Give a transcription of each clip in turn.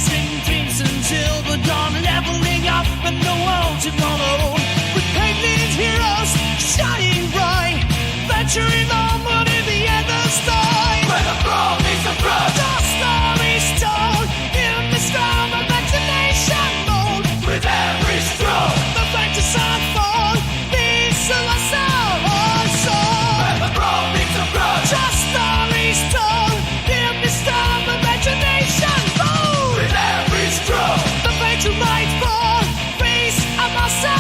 Casting dreams until the dawn, leveling up and the world to follow. With painted heroes shining bright, venturing onward in the endless night. Where the brawn meets the brush, the story's told in the storm of imagination mold. With every stroke, the factors unfold, these are my soul. Where the brawn meets the brush, the story's told in the storm of imagination mold. With every stroke, the fate to light fall, face of my soul.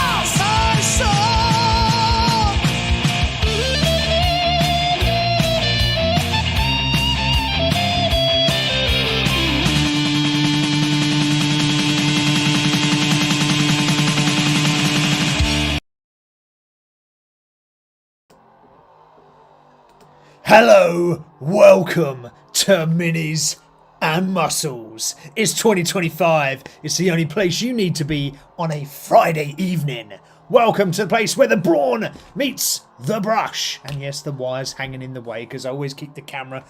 Hello, welcome to Minis and Muscles. It's 2025. It's the only place you need to be on a Friday evening. Welcome to the place where the brawn meets the brush. And yes, the wire's hanging in the way because I always keep the camera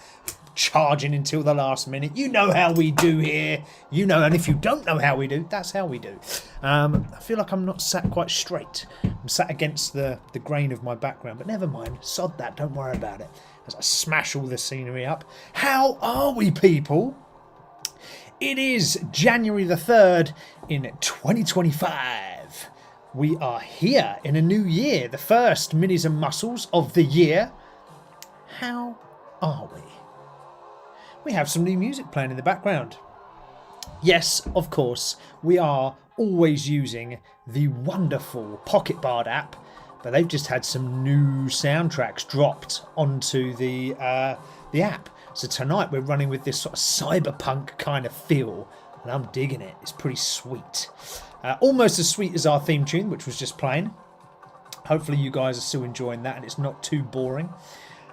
charging until the last minute. You know how we do here. You know, and if you don't know how we do, that's how we do. I feel like I'm not sat quite straight. I'm sat against the grain of my background, but never mind. Sod that, don't worry about it. As I smash all the scenery up. How are we, people? It is January the 3rd in 2025. We are here in a new year, the first Minis and Muscles of the year. How are we? We have some new music playing in the background. Yes, of course, we are always using the wonderful Pocket Bard app, but they've just had some new soundtracks dropped onto the app. So tonight we're running with this sort of cyberpunk kind of feel, and I'm digging it. It's pretty sweet. Almost as sweet as our theme tune, which was just playing. Hopefully you guys are still enjoying that and it's not too boring.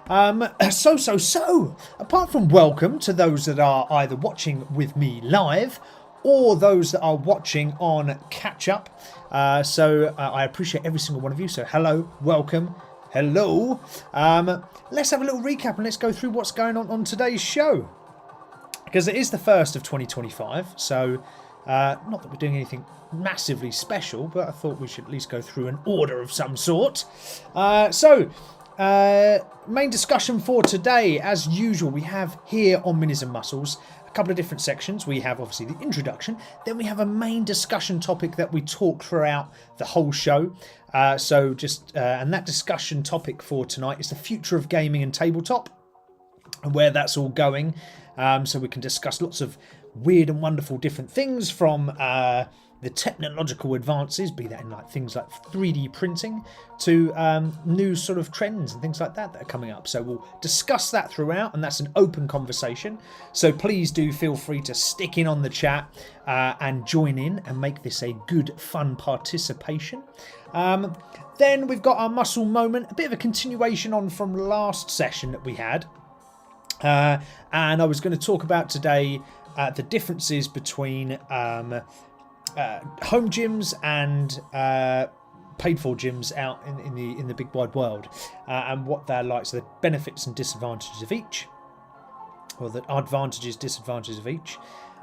So, apart from welcome to those that are either watching with me live or those that are watching on catch up. I appreciate every single one of you. So hello, welcome, hello. Let's have a little recap and let's go through what's going on today's show. Because it is the first of 2025. So not that we're doing anything massively special, but I thought we should at least go through an order of some sort. Main discussion for today, as usual, we have here on Minis and Muscles a couple of different sections. We have obviously the introduction, then we have a main discussion topic that we talk throughout the whole show. And that discussion topic for tonight is the future of gaming and tabletop and where that's all going. So we can discuss lots of weird and wonderful different things from the technological advances, be that in like things like 3D printing, to new sort of trends and things like that are coming up. So we'll discuss that throughout, and that's an open conversation. So please do feel free to stick in on the chat and join in and make this a good, fun participation. Then we've got our muscle moment, a bit of a continuation on from last session that we had. And I was going to talk about today the differences between home gyms and paid-for gyms out in the big wide world, and what they're like, so the benefits and disadvantages of each, or the advantages, disadvantages of each.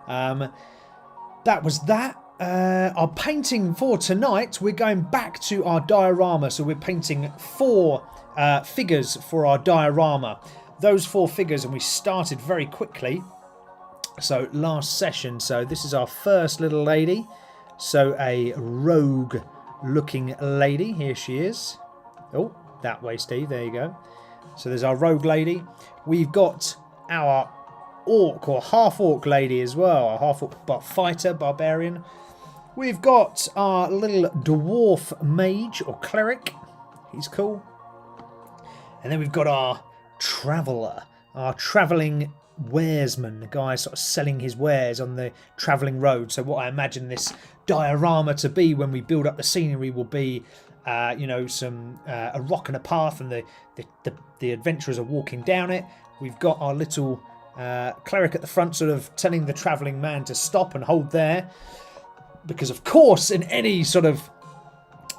That was that. Our painting for tonight, we're going back to our diorama, so we're painting 4 figures for our diorama. Those 4 figures, and we started very quickly. So last session, so this is our first little lady. So a rogue looking lady. Here she is. Oh, that way, Steve. There you go. So there's our rogue lady. We've got our orc or half orc lady as well. Our half orc fighter, barbarian. We've got our little dwarf mage or cleric. He's cool. And then we've got our traveller, our travelling waresman, the guy sort of selling his wares on the travelling road. So what I imagine this diorama to be when we build up the scenery will be, some a rock and a path, and the adventurers are walking down it. We've got our little cleric at the front, sort of telling the travelling man to stop and hold there, because of course in any sort of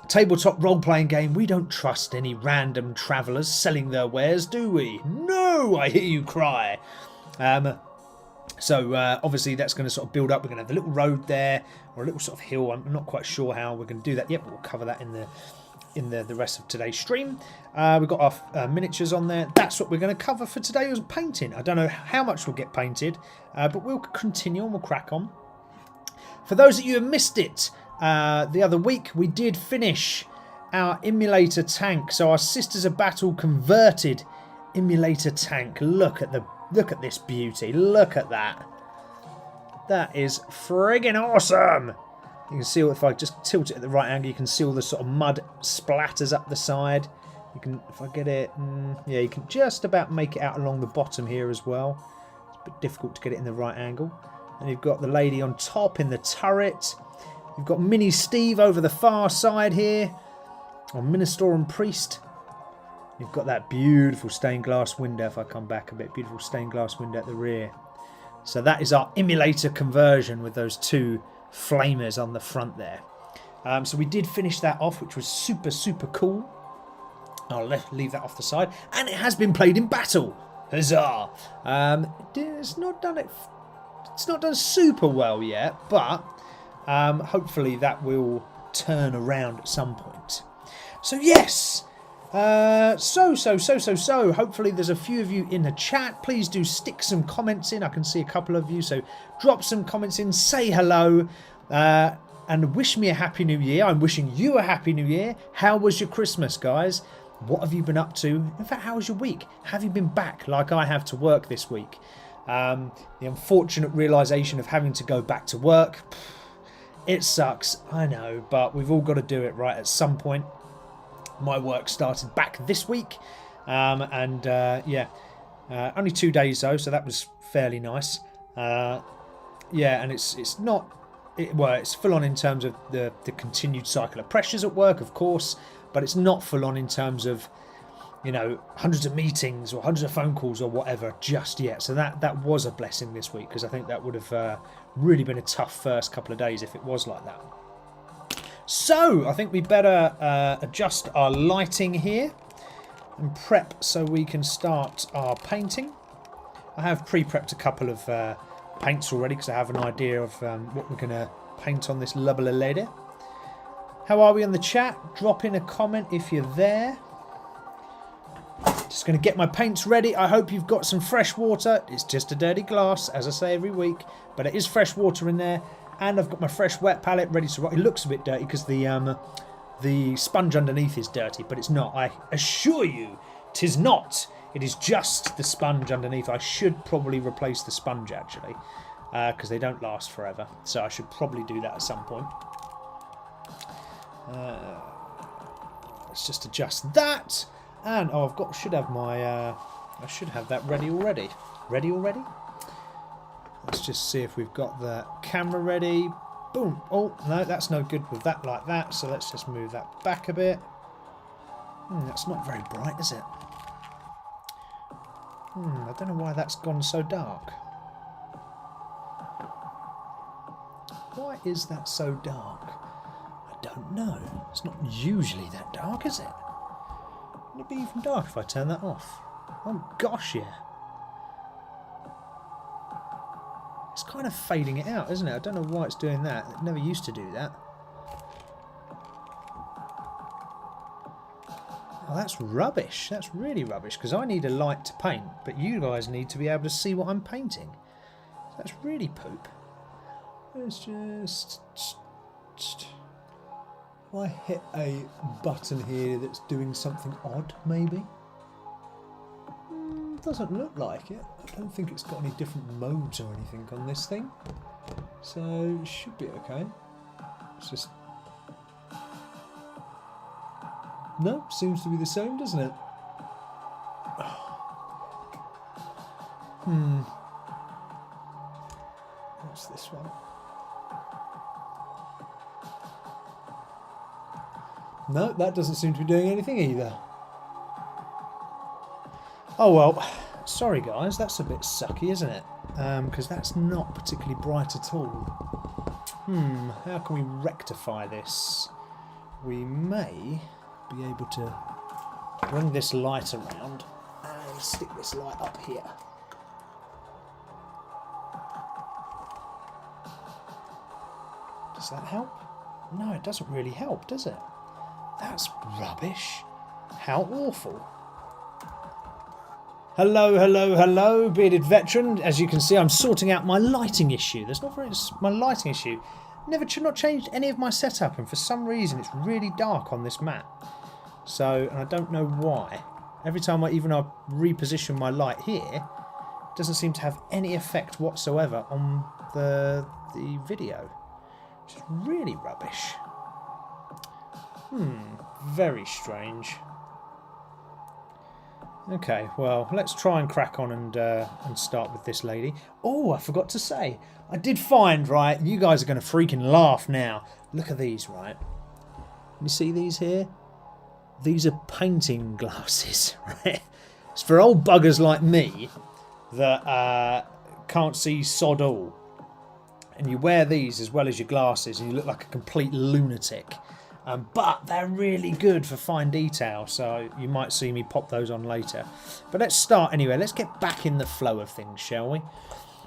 tabletop role-playing game we don't trust any random travellers selling their wares, do we? No, I hear you cry. So obviously that's going to sort of build up. We're going to have a little road there, or a little sort of hill. I'm not quite sure how we're going to do that yet, but we'll cover that in the rest of today's stream. We've got our miniatures on there. That's what we're going to cover for today, was painting. I don't know how much will get painted, but we'll continue and we'll crack on. For those of you who missed it, the other week we did finish our emulator tank. So our Sisters of Battle converted emulator tank. Look at this beauty. Look at that. That is friggin' awesome. You can see, if I just tilt it at the right angle, you can see all the sort of mud splatters up the side. You can, if I get it, yeah, you can just about make it out along the bottom here as well. It's a bit difficult to get it in the right angle. And you've got the lady on top in the turret. You've got Mini Steve over the far side here, or Minister and Priest. You've got that beautiful stained glass window, if I come back a bit, beautiful stained glass window at the rear. So that is our emulator conversion with those two flamers on the front there. So we did finish that off, which was super, super cool. I'll leave that off the side. And it has been played in battle. Huzzah! It's not done super well yet, but hopefully that will turn around at some point. So yes, so hopefully there's a few of you in the chat. Please do stick some comments in. I can see a couple of you, so drop some comments in, say hello, and wish me a happy new year. I'm wishing you a happy new year. How was your Christmas, guys? What have you been up to? In fact, how was your week? Have you been back like I have to work this week? The unfortunate realisation of having to go back to work, it sucks, I know, but we've all got to do it right at some point. My work started back this week, yeah, only 2 days though, so that was fairly nice. Yeah, and it's not, well, it's full on in terms of the continued cycle of pressures at work, of course, but it's not full on in terms of, you know, hundreds of meetings or hundreds of phone calls or whatever just yet. So that was a blessing this week, because I think that would have really been a tough first couple of days if it was like that. So I think we better adjust our lighting here and prep so we can start our painting. I have pre-prepped a couple of paints already because I have an idea of what we're going to paint on this lovely lady. How are we in the chat? Drop in a comment if you're there. Just going to get my paints ready. I hope you've got some fresh water. It's just a dirty glass, as I say every week, but it is fresh water in there. And I've got my fresh wet palette ready to rock. It looks a bit dirty because the sponge underneath is dirty, but it's not. I assure you, 'tis not. It is just the sponge underneath. I should probably replace the sponge actually, because they don't last forever. So I should probably do that at some point. Let's just adjust that. And oh, should have my I should have that ready already. Ready already? Let's just see if we've got the camera ready. Boom. Oh, no, that's no good with that like that. So let's just move that back a bit. That's not very bright, is it? I don't know why that's gone so dark. Why is that so dark? I don't know. It's not usually that dark, is it? Would it be even dark if I turn that off? Oh, gosh, yeah. It's kind of fading it out, isn't it? I don't know why it's doing that. It never used to do that. Oh, that's rubbish. That's really rubbish, because I need a light to paint, but you guys need to be able to see what I'm painting. That's really poop. Let's just... If I hit a button here that's doing something odd, maybe? Doesn't look like it. I don't think it's got any different modes or anything on this thing. So, it should be okay. It's just... No, seems to be the same, doesn't it? What's this one? No, that doesn't seem to be doing anything either. Oh well, sorry guys, that's a bit sucky, isn't it? Because that's not particularly bright at all. How can we rectify this? We may be able to bring this light around and stick this light up here. Does that help? No, it doesn't really help, does it? That's rubbish. How awful. Hello, hello, hello, bearded veteran. As you can see, I'm sorting out my lighting issue. There's not very my lighting issue. Not changed any of my setup, and for some reason it's really dark on this map. So, and I don't know why. Every time I reposition my light here, it doesn't seem to have any effect whatsoever on the video. Which is really rubbish. Very strange. Okay, well, let's try and crack on and start with this lady. Oh, I forgot to say, I did find, right, you guys are going to freaking laugh now. Look at these, right? You see these here? These are painting glasses, right? It's for old buggers like me that can't see sod all. And you wear these as well as your glasses and you look like a complete lunatic. But they're really good for fine detail, so you might see me pop those on later. But let's start anyway. Let's get back in the flow of things, shall we?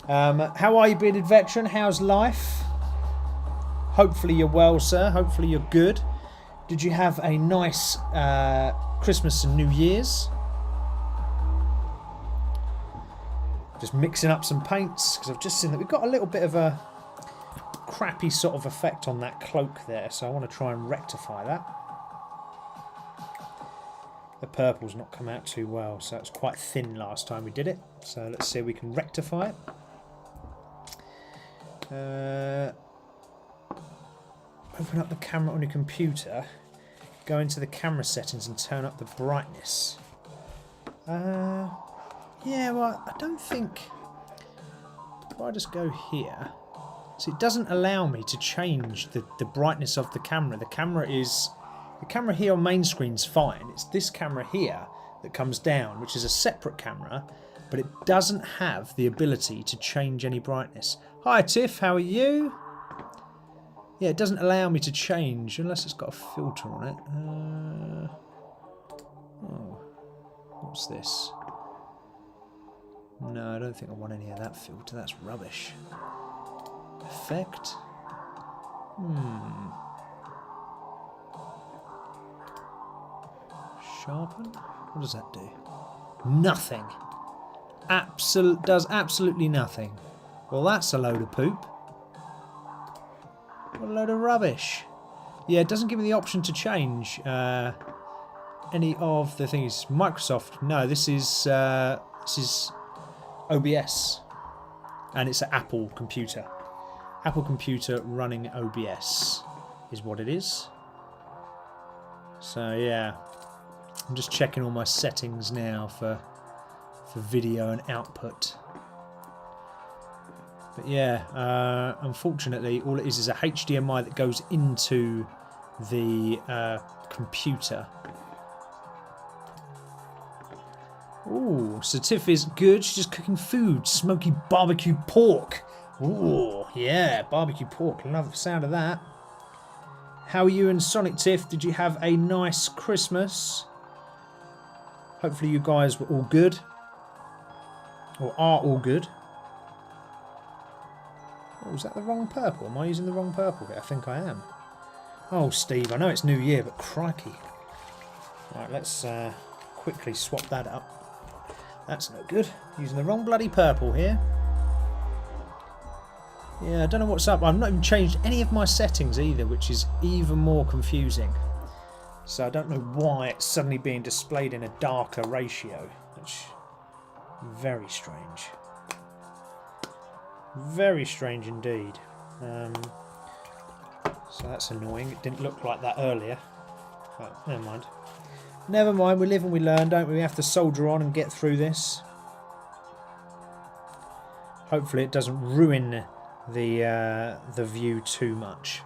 How are you, bearded veteran? How's life? Hopefully you're well, sir. Hopefully you're good. Did you have a nice Christmas and New Year's? Just mixing up some paints, because I've just seen that we've got a little bit of a crappy sort of effect on that cloak there, so I want to try and rectify that. The purple's not come out too well, so it's quite thin last time we did it, so let's see if we can rectify it. Open up the camera on your computer, go into the camera settings and turn up the brightness. Yeah, well, I don't think, if I just go here, so it doesn't allow me to change the brightness of the camera. The camera here on main screen's fine. It's this camera here that comes down, which is a separate camera, but it doesn't have the ability to change any brightness. Hi Tiff, how are you? Yeah, it doesn't allow me to change unless it's got a filter on it. Oh, what's this? No, I don't think I want any of that filter. That's rubbish. Effect. Sharpen. What does that do? Nothing. Does absolutely nothing. Well, that's a load of poop. What a load of rubbish. Yeah, it doesn't give me the option to change any of the things. Microsoft. No, this is OBS, and it's an Apple computer. Apple computer running OBS is what it is. So yeah, I'm just checking all my settings now for video and output. But yeah, unfortunately, all it is a HDMI that goes into the computer. Ooh, so Tiff is good. She's just cooking food. Smoky barbecue pork. Ooh, yeah, barbecue pork. Love the sound of that. How are you and Sonic Tiff? Did you have a nice Christmas? Hopefully you guys were all good. Or are all good. Oh, is that the wrong purple? Am I using the wrong purple here? I think I am. Oh, Steve, I know it's New Year, but crikey. Right, let's quickly swap that up. That's no good. Using the wrong bloody purple here. Yeah, I don't know what's up. I've not even changed any of my settings either, which is even more confusing. So I don't know why it's suddenly being displayed in a darker ratio. Which very strange. Very strange indeed. So that's annoying. It didn't look like that earlier. But never mind. Never mind, we live and we learn, don't we? We have to soldier on and get through this. Hopefully it doesn't ruin the view too much.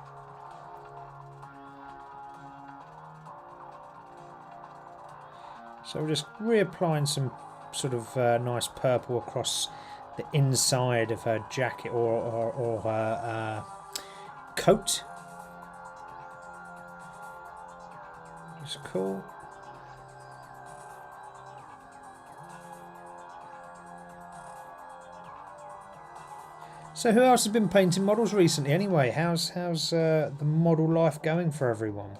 So we're just reapplying some sort of nice purple across the inside of her jacket or her coat. It's cool. So who else has been painting models recently anyway? How's the model life going for everyone?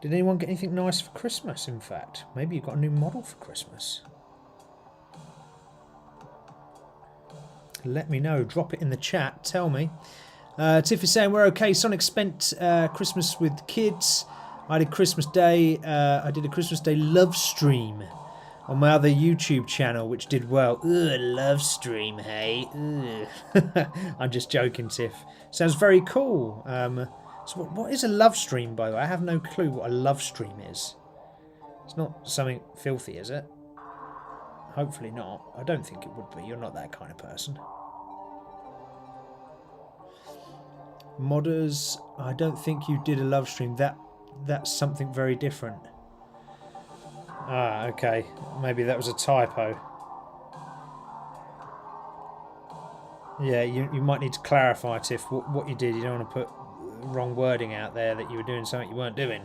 Did anyone get anything nice for Christmas, in fact? Maybe you got a new model for Christmas. Let me know. Drop it in the chat. Tell me. Tiff is saying we're okay. Sonic spent Christmas with kids. I did Christmas Day. I did a Christmas Day love stream on my other YouTube channel, which did well. Ugh, love stream, hey. Ugh. I'm just joking, Tiff. Sounds very cool. So what is a love stream, by the way? I have no clue what a love stream is. It's not something filthy, is it? Hopefully not. I don't think it would be. You're not that kind of person. Modders, I don't think you did a love stream. That's something very different. Ah, okay. Maybe that was a typo. Yeah, you might need to clarify, Tiff, what you did. You don't want to put wrong wording out there that you were doing something you weren't doing.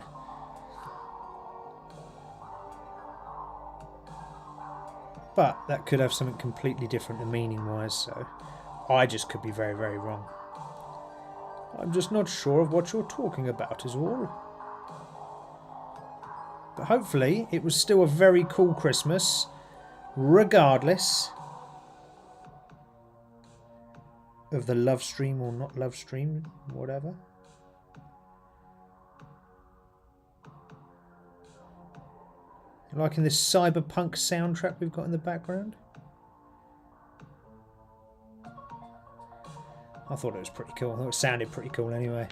But that could have something completely different meaning-wise, so I just could be very, very wrong. I'm just not sure of what you're talking about is all. But hopefully it was still a very cool Christmas, regardless of the love stream or not love stream, whatever. Liking this cyberpunk soundtrack we've got in the background? I thought it was pretty cool. I thought it sounded pretty cool anyway.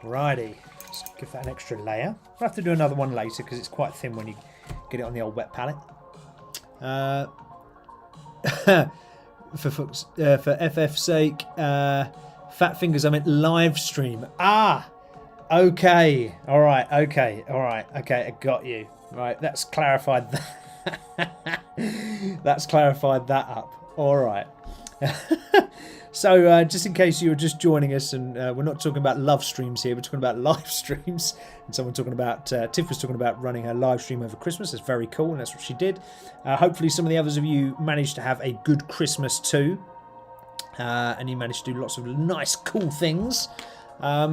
Righty. Let's give that an extra layer. I'll have to do another one later because it's quite thin when you get it on the old wet palette. For FF's sake, fat fingers, I meant live stream. Ah! Okay. Alright, okay. Alright, okay. I got you. Right, that's clarified that. That's clarified that up. Alright. So, just in case you were just joining us, and we're not talking about love streams here, we're talking about live streams. And someone talking about, Tiff was talking about running her live stream over Christmas. That's very cool, and that's what she did. Hopefully some of the others of you managed to have a good Christmas too. And you managed to do lots of nice, cool things. Mine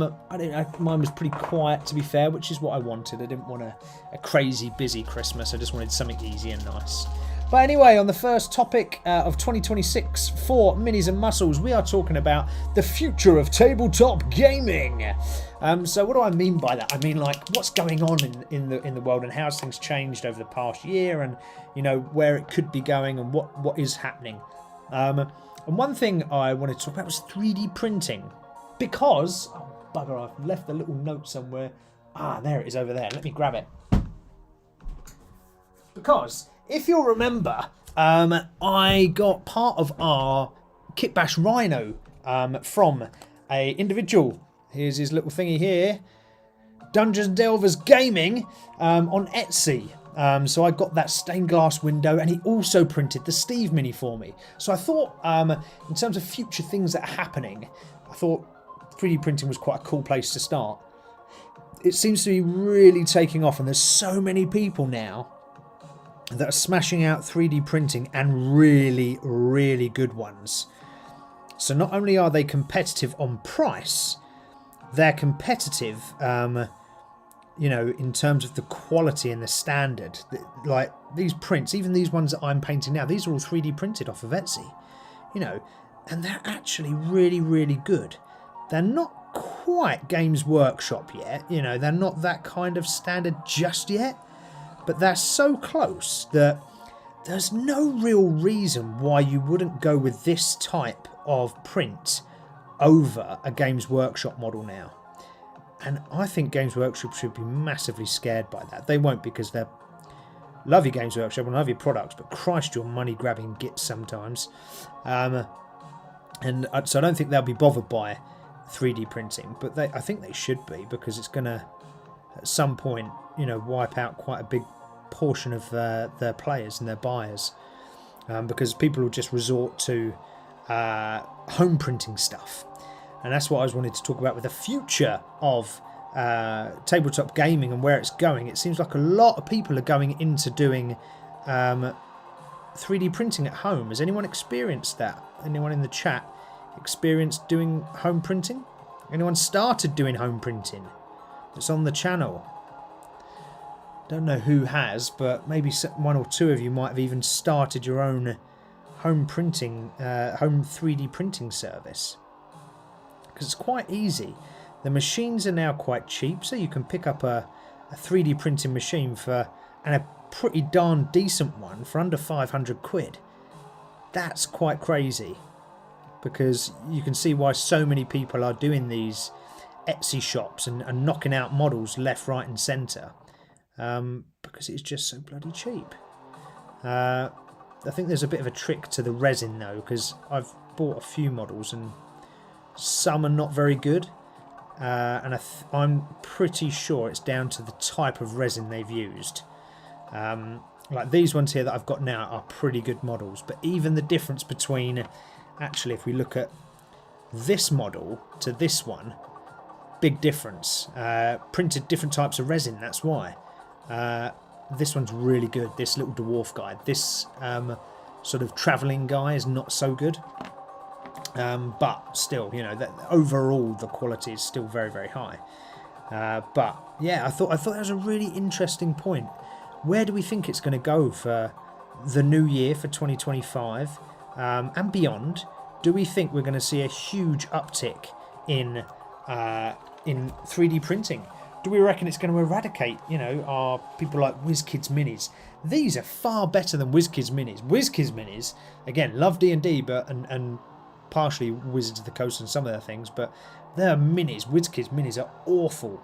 was pretty quiet, to be fair, which is what I wanted. I didn't want a crazy, busy Christmas. I just wanted something easy and nice. But anyway, on the first topic of 2026 for Minis and Muscles, we are talking about the future of tabletop gaming. So what do I mean by that? I mean, like, what's going on in the world and how's things changed over the past year, and you know where it could be going and what is happening. And one thing I wanted to talk about was 3D printing, because oh bugger, I've left a little note somewhere. Ah, there it is over there. Let me grab it. Because if you'll remember, I got part of our Kit Bash Rhino from a individual. Here's his little thingy here. Dungeons Delvers Gaming on Etsy. So I got that stained glass window, and he also printed the Steve Mini for me. So I thought, in terms of future things that are happening, I thought 3D printing was quite a cool place to start. It seems to be really taking off, and there's so many people now that are smashing out 3D printing, and really, really good ones. So not only are they competitive on price, they're competitive, you know, in terms of the quality and the standard. Like these prints, even these ones that I'm painting now, these are all 3D printed off of Etsy, you know, and they're actually really, really good. They're not quite Games Workshop yet, you know, they're not that kind of standard just yet. But they're so close that there's no real reason why you wouldn't go with this type of print over a Games Workshop model now. And I think Games Workshop should be massively scared by that. They won't, because they love your Games Workshop and love your products, but Christ, your money-grabbing gits sometimes. And so I don't think they'll be bothered by 3D printing, but I think they should be, because it's going to, at some point, you know, wipe out quite a big portion of their players and their buyers, because people will just resort to home printing stuff. And that's what I was wanting to talk about with the future of tabletop gaming and where it's going. It seems like a lot of people are going into doing 3D printing at home? Has anyone experienced that? Anyone in the chat experienced doing home printing? Anyone started doing home printing? It's on the channel. Don't know who has, but maybe one or two of you might have even started your own home printing, home 3D printing service. Because it's quite easy. The machines are now quite cheap, so you can pick up a 3D printing machine and a pretty darn decent one for under 500 quid. That's quite crazy, because you can see why so many people are doing these Etsy shops and knocking out models left, right and centre, because it's just so bloody cheap. I think there's a bit of a trick to the resin though, because I've bought a few models and some are not very good, and I'm pretty sure it's down to the type of resin they've used. Like these ones here that I've got now are pretty good models, but even the difference between, actually if we look at this model to this one, big difference. Printed different types of resin, that's why. This one's really good, this little dwarf guy. This sort of travelling guy is not so good, but still, you know, that overall the quality is still very, very high. But yeah, I thought that was a really interesting point. Where do we think it's going to go for the new year, for 2025 and beyond? Do we think we're going to see a huge uptick in 3D printing? Do we reckon it's going to eradicate, you know, our people like WizKids Minis? These are far better than WizKids Minis. WizKids Minis, again, love D&D, but and partially Wizards of the Coast and some of their things, but they're minis. WizKids Minis are awful.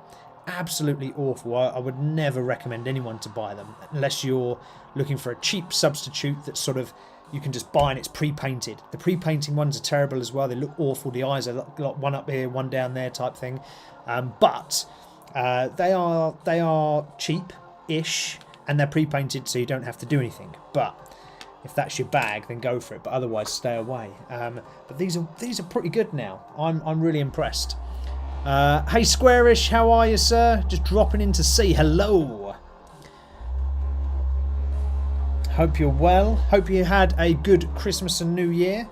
Absolutely awful. I would never recommend anyone to buy them unless you're looking for a cheap substitute that's sort of you can just buy and it's pre-painted. The pre-painting ones are terrible as well. They look awful. The eyes are like one up here, one down there type thing. But they are cheap-ish and they're pre-painted, so you don't have to do anything. But if that's your bag, then go for it. But otherwise, stay away. But these are pretty good now. I'm really impressed. Hey Squarish, how are you, sir? Just dropping in to say hello. Hope you're well. Hope you had a good Christmas and New Year.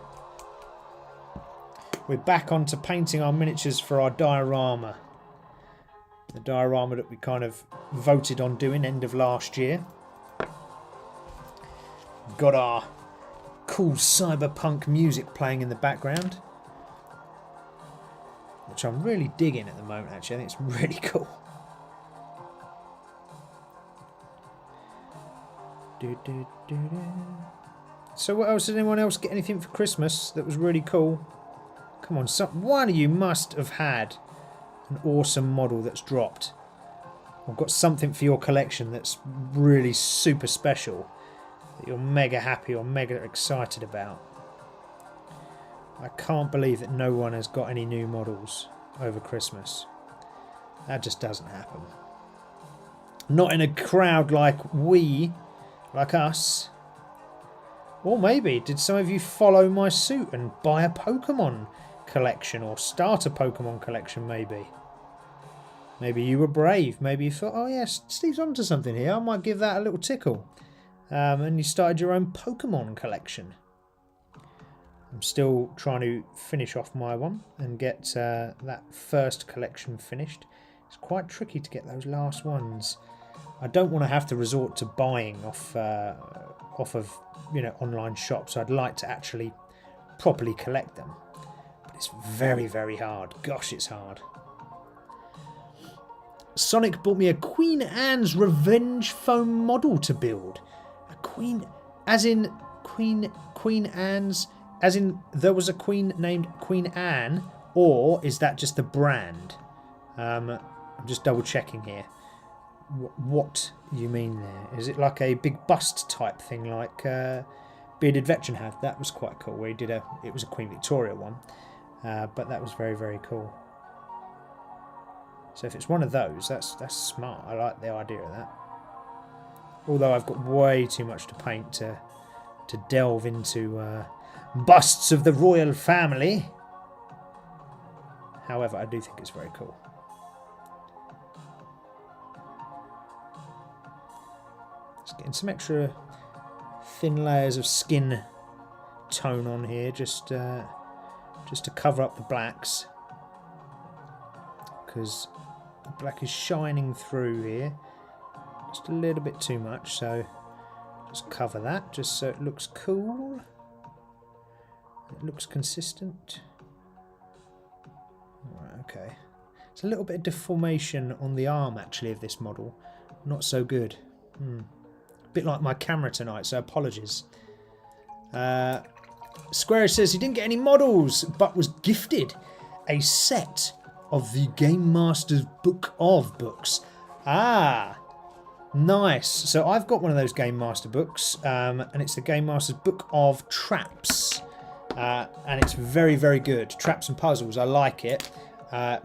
We're back onto painting our miniatures for our diorama. The diorama that we kind of voted on doing end of last year. Got our cool cyberpunk music playing in the background, which I'm really digging at the moment, actually. I think it's really cool. So what else? Did anyone else get anything for Christmas that was really cool? Come on, one of you must have had an awesome model that's dropped. Or got something for your collection that's really super special, that you're mega happy or mega excited about. I can't believe that no one has got any new models over Christmas. That just doesn't happen. Not in a crowd like us. Or maybe, did some of you follow my suit and buy a Pokemon collection or start a Pokemon collection maybe? Maybe you were brave. Maybe you thought, oh yes, Steve's onto something here. I might give that a little tickle. And you started your own Pokemon collection. I'm still trying to finish off my one and get that first collection finished. It's quite tricky to get those last ones. I don't want to have to resort to buying off of, you know, online shops. I'd like to actually properly collect them. But it's very, very hard. Gosh, it's hard. Sonic bought me a Queen Anne's Revenge foam model to build. A queen, as in Queen Anne's, as in there was a queen named Queen Anne, or is that just the brand? I'm just double checking here. What you mean there? Is it like a big bust type thing like Bearded Veteran had? That was quite cool. Where he did it was a Queen Victoria one, but that was very, very cool. So if it's one of those, that's smart. I like the idea of that. Although I've got way too much to paint to delve into busts of the royal family. However, I do think it's very cool. Just getting some extra thin layers of skin tone on here, just to cover up the blacks, because the black is shining through here just a little bit too much, so just cover that just so it looks cool, it looks consistent. Right, okay, it's a little bit of deformation on the arm actually of this model, not so good. A bit like my camera tonight, so apologies. Square says he didn't get any models, but was gifted a set of the Game Master's Book of books. Ah, nice. So I've got one of those Game Master books, and it's the Game Master's Book of Traps. And it's very, very good. Traps and puzzles, I like it.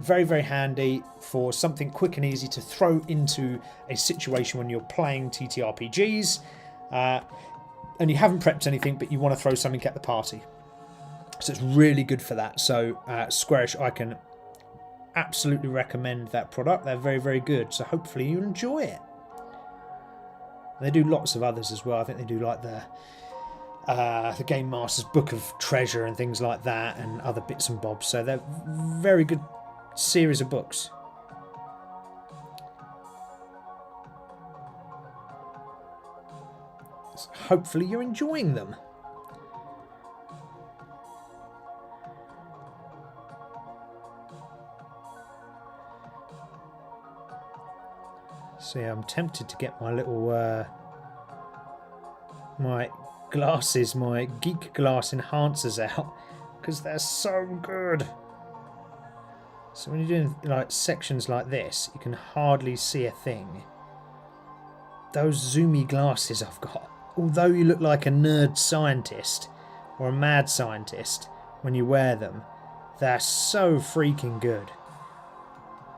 Very, very handy for something quick and easy to throw into a situation when you're playing TTRPGs. And you haven't prepped anything, but you want to throw something at the party. So it's really good for that. So Squarish, I can absolutely recommend that product. They're very, very good. So hopefully you enjoy it. They do lots of others as well. I think they do like the Game Master's Book of Treasure and things like that, and other bits and bobs. So they're very good series of books. So hopefully you're enjoying them. See, I'm tempted to get my little my glasses, my geek glass enhancers out, because they're so good. So when you're doing like sections like this, you can hardly see a thing. Those zoomy glasses I've got, although you look like a nerd scientist or a mad scientist when you wear them, they're so freaking good.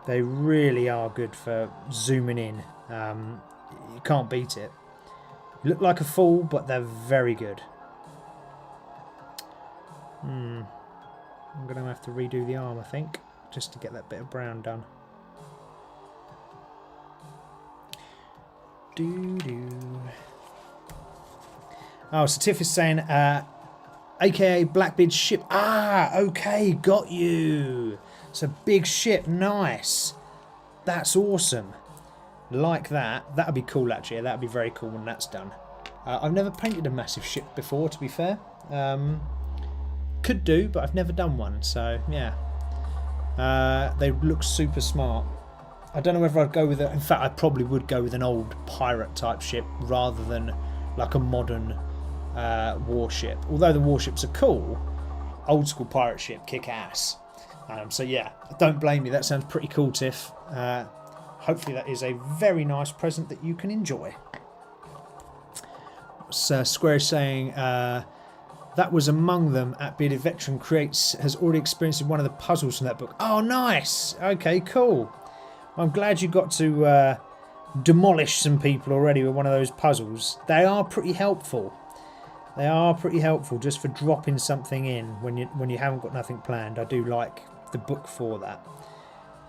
They really are good for zooming in. You can't beat it. You look like a fool, but they're very good. I'm going to have to redo the arm, I think, just to get that bit of brown done. Oh, so Tiff is saying, aka Blackbeard's ship. Ah, okay, got you. It's a big ship, nice. That's awesome. Like that. That'd be cool, actually. That'd be very cool when that's done. I've never painted a massive ship before, to be fair. Could do, but I've never done one, so yeah. They look super smart. I don't know whether I'd go with it. In fact, I probably would go with an old pirate type ship rather than like a modern warship. Although the warships are cool, old school pirate ship kick ass. So yeah, don't blame me. That sounds pretty cool, Tiff. Hopefully that is a very nice present that you can enjoy. So Square is saying that was among them at Bearded Veteran Creates, has already experienced one of the puzzles from that book. Oh, nice. Okay, cool. I'm glad you got to demolish some people already with one of those puzzles. They are pretty helpful. They are pretty helpful just for dropping something in when you haven't got nothing planned. I do like the book for that.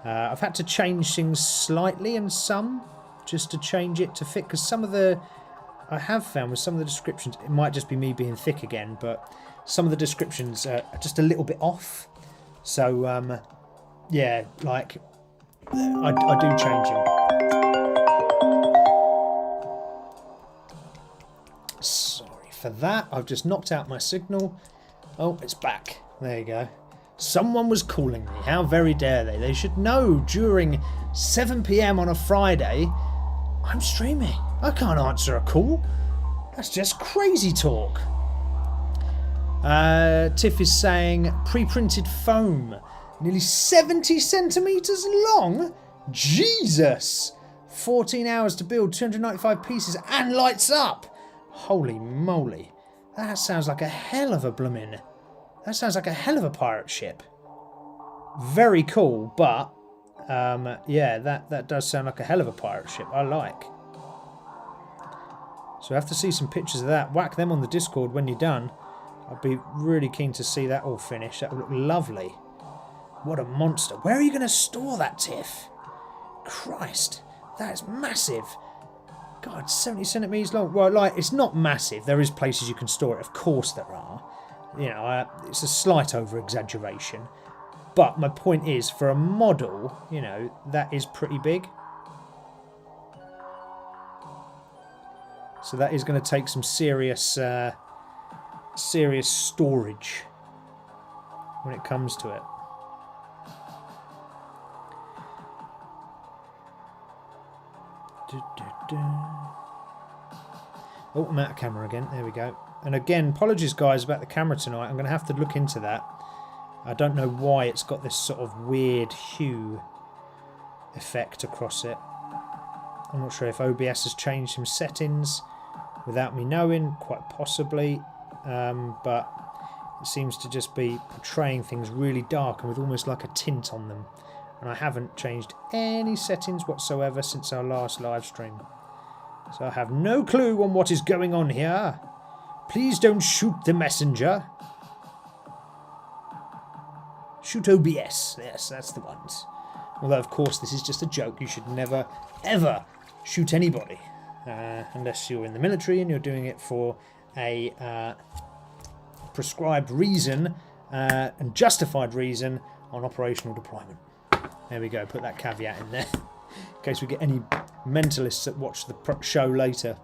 I've had to change things slightly in some, just to change it to fit, because some of the, I have found with some of the descriptions, it might just be me being thick again, but some of the descriptions are just a little bit off. So yeah, like I do change them. Sorry for that. I've just knocked out my signal. Oh, it's back. There you go. Someone was calling me. How very dare they? They should know during 7 PM on a Friday, I'm streaming. I can't answer a call. That's just crazy talk. Tiff is saying pre-printed foam. Nearly 70 centimetres long? Jesus! 14 hours to build, 295 pieces and lights up. Holy moly. That sounds like a hell of a bloomin'. That sounds like a hell of a pirate ship. Very cool, but yeah, that does sound like a hell of a pirate ship. I like. So I have to see some pictures of that. Whack them on the Discord when you're done. I'd be really keen to see that all finished. That would look lovely. What a monster. Where are you going to store that, Tiff? Christ, that is massive. God, 70 centimetres long. Well, like, it's not massive. There is places you can store it. Of course there are. You know, it's a slight over-exaggeration. But my point is, for a model, you know, that is pretty big. So that is going to take some serious storage when it comes to it. Oh, I'm out of camera again. There we go. And again, apologies guys about the camera tonight. I'm going to have to look into that. I don't know why it's got this sort of weird hue effect across it. I'm not sure if OBS has changed some settings without me knowing, quite possibly. But it seems to just be portraying things really dark and with almost like a tint on them. And I haven't changed any settings whatsoever since our last live stream. So I have no clue on what is going on here. Please don't shoot the messenger. Shoot OBS. Yes, that's the ones. Although, of course, this is just a joke. You should never, ever shoot anybody. Unless you're in the military and you're doing it for a prescribed reason and justified reason on operational deployment. There we go, put that caveat in there in case we get any mentalists that watch the show later.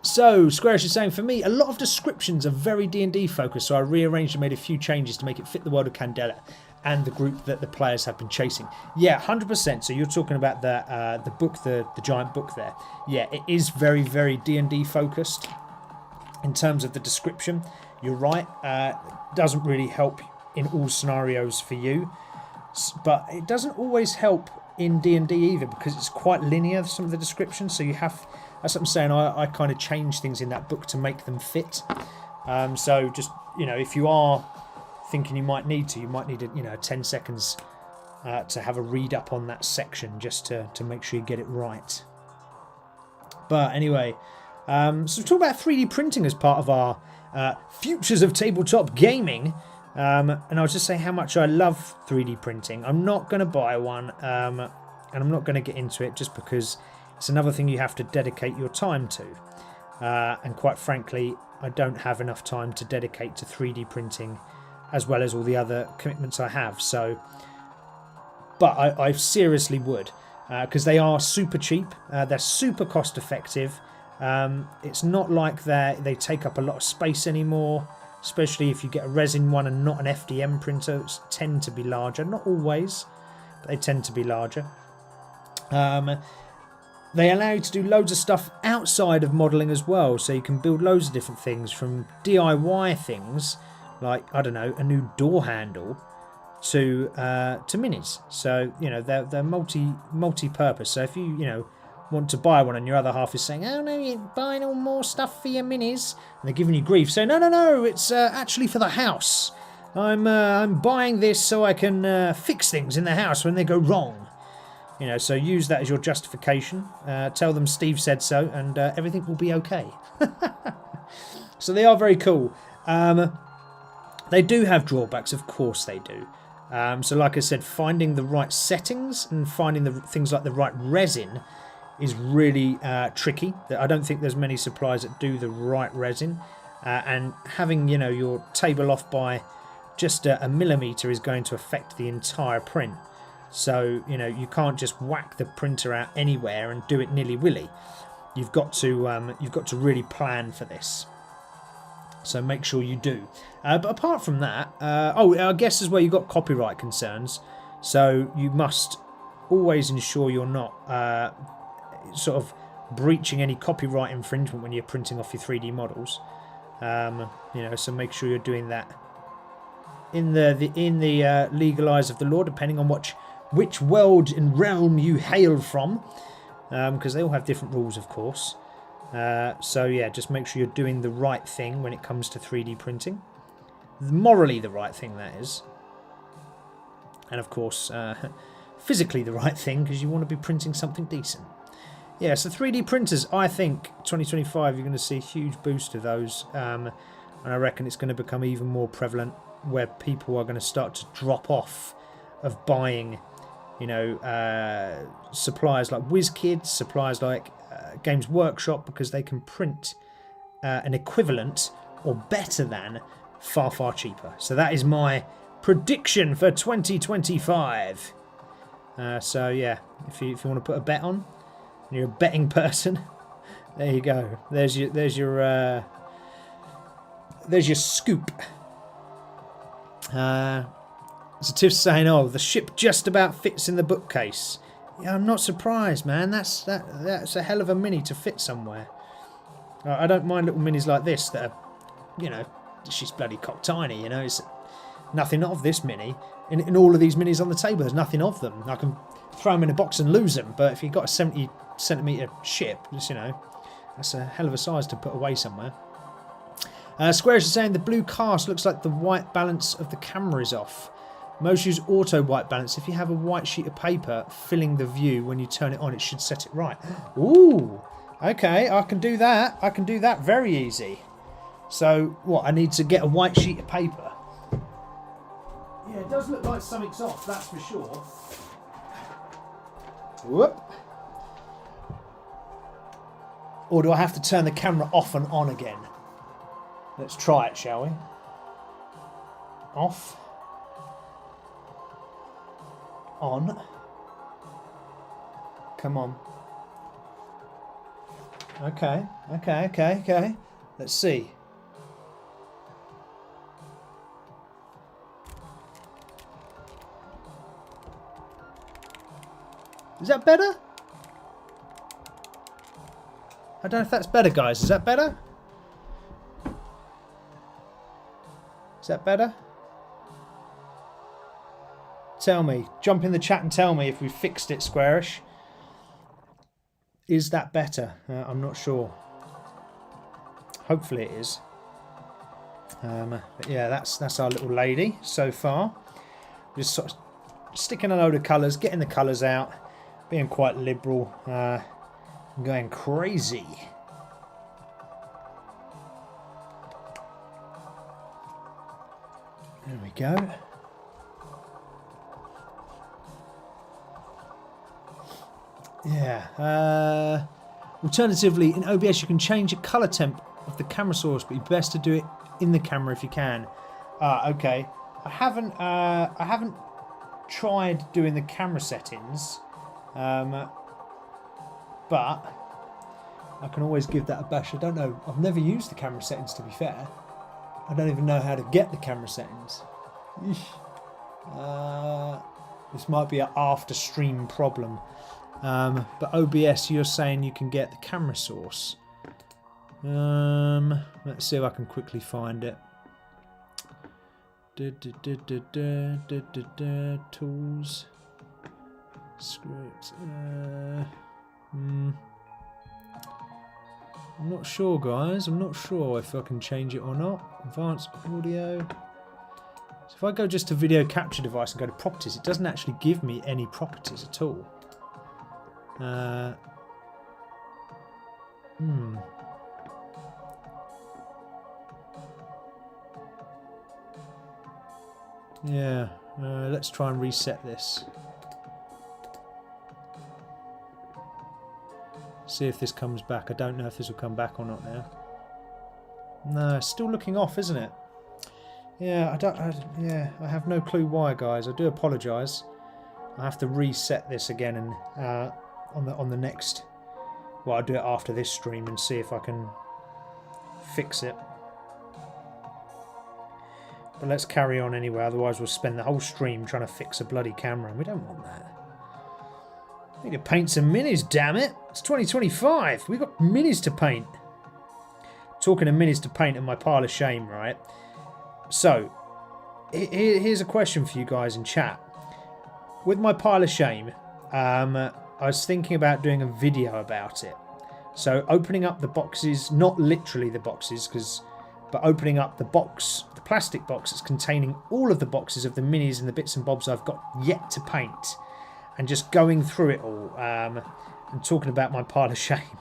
So, Squarish is saying, for me, a lot of descriptions are very D&D focused, so I rearranged and made a few changes to make it fit the world of Candela and the group that the players have been chasing. Yeah, 100%. So you're talking about the book, the giant book there. Yeah, it is very, very D&D focused in terms of the description. You're right. It doesn't really help in all scenarios for you. But it doesn't always help in D&D either because it's quite linear, some of the descriptions. So you have, that's what I'm saying, I kind of change things in that book to make them fit. So just, you know, if you are thinking you might need 10 seconds to have a read up on that section just to make sure you get it right. But anyway, so we'll talk about 3D printing as part of our Futures of Tabletop Gaming. And I'll just say how much I love 3D printing. I'm not going to buy one, and I'm not going to get into it just because it's another thing you have to dedicate your time to. And quite frankly, I don't have enough time to dedicate to 3D printing as well as all the other commitments I have. So, but I seriously would, because they are super cheap. They're super cost effective. It's not like they take up a lot of space anymore. Especially if you get a resin one and not an FDM printer, which tend to be larger. Not always, but they tend to be larger. They allow you to do loads of stuff outside of modelling as well. So you can build loads of different things, from DIY things, like, I don't know, a new door handle, to minis. So, you know, they're multi-purpose. So if you want to buy one and your other half is saying, oh no, you're buying all more stuff for your minis, and they're giving you grief, saying, no, it's actually for the house. I'm buying this so I can fix things in the house when they go wrong. You know, so use that as your justification. Tell them Steve said so, and everything will be okay. So they are very cool. They do have drawbacks, of course they do. So like I said, finding the right settings and finding the things like the right resin is really tricky. I don't think there's many suppliers that do the right resin, and having your table off by just a millimeter is going to affect the entire print. So you can't just whack the printer out anywhere and do it nilly-willy. You've got to really plan for this. So make sure you do. But apart from that, I guess as well, you've got copyright concerns. So you must always ensure you're not sort of breaching any copyright infringement when you're printing off your 3D models. So make sure you're doing that in the legal eyes of the law, depending on which world and realm you hail from, because they all have different rules, of course. So yeah, just make sure you're doing the right thing when it comes to 3D printing. Morally the right thing, that is. And of course, physically the right thing, because you want to be printing something decent. Yeah, so 3D printers, I think 2025 you're going to see a huge boost of those. And I reckon it's going to become even more prevalent, where people are going to start to drop off of buying you know, suppliers like WizKids, suppliers like Games Workshop, because they can print an equivalent or better than far, far cheaper. So that is my prediction for 2025. So yeah, if you want to put a bet on, and you're a betting person, there you go. There's your scoop. So Tiff's saying, "Oh, the ship just about fits in the bookcase." Yeah, I'm not surprised, man. That's a hell of a mini to fit somewhere. I don't mind little minis like this that are, you know, she's bloody cock tiny. You know, it's nothing of this mini. In all of these minis on the table, there's nothing of them. I can throw them in a box and lose them. But if you've got a 70cm ship, just, you know, that's a hell of a size to put away somewhere. Squares is saying the blue cast looks like the white balance of the camera is off. Most use auto white balance. If you have a white sheet of paper filling the view, when you turn it on, it should set it right. Ooh, okay, I can do that. I can do that very easy. So, what, I need to get a white sheet of paper? Yeah, it does look like something's off, that's for sure. Whoop. Or do I have to turn the camera off and on again? Let's try it, shall we? Off. On. Come on. Okay. Let's see. Is that better? I don't know if that's better, guys. Is that better? Is that better? Tell me. Jump in the chat and tell me if we fixed it, Squarish. Is that better? I'm not sure. Hopefully it is. But yeah, that's our little lady so far. Just sort of sticking a load of colours, getting the colours out, being quite liberal, going crazy. There we go. Yeah. Alternatively, in OBS you can change the colour temp of the camera source, but it's best to do it in the camera if you can. Okay. I haven't tried doing the camera settings, but I can always give that a bash. I don't know. I've never used the camera settings, to be fair. I don't even know how to get the camera settings. This might be an after stream problem. But OBS, you're saying you can get the camera source. Let's see if I can quickly find it. Tools. Scripts. I'm not sure, guys. I'm not sure if I can change it or not. Advanced audio. So if I go just to video capture device and go to properties, it doesn't actually give me any properties at all. Yeah, let's try and reset this. See if this comes back. I don't know if this will come back or not now. No, it's still looking off, isn't it? Yeah, I have no clue why, guys. I do apologise. I have to reset this again and on the next. Well, I'll do it after this stream and see if I can fix it. But let's carry on anyway, otherwise we'll spend the whole stream trying to fix a bloody camera, and we don't want that. We need to paint some minis, damn it! It's 2025, we've got minis to paint. Talking of minis to paint and my pile of shame, right? So, here's a question for you guys in chat. With my pile of shame, I was thinking about doing a video about it. So, opening up the boxes, not literally the boxes, but opening up the box, the plastic box that's containing all of the boxes of the minis and the bits and bobs I've got yet to paint, and just going through it all and talking about my pile of shame.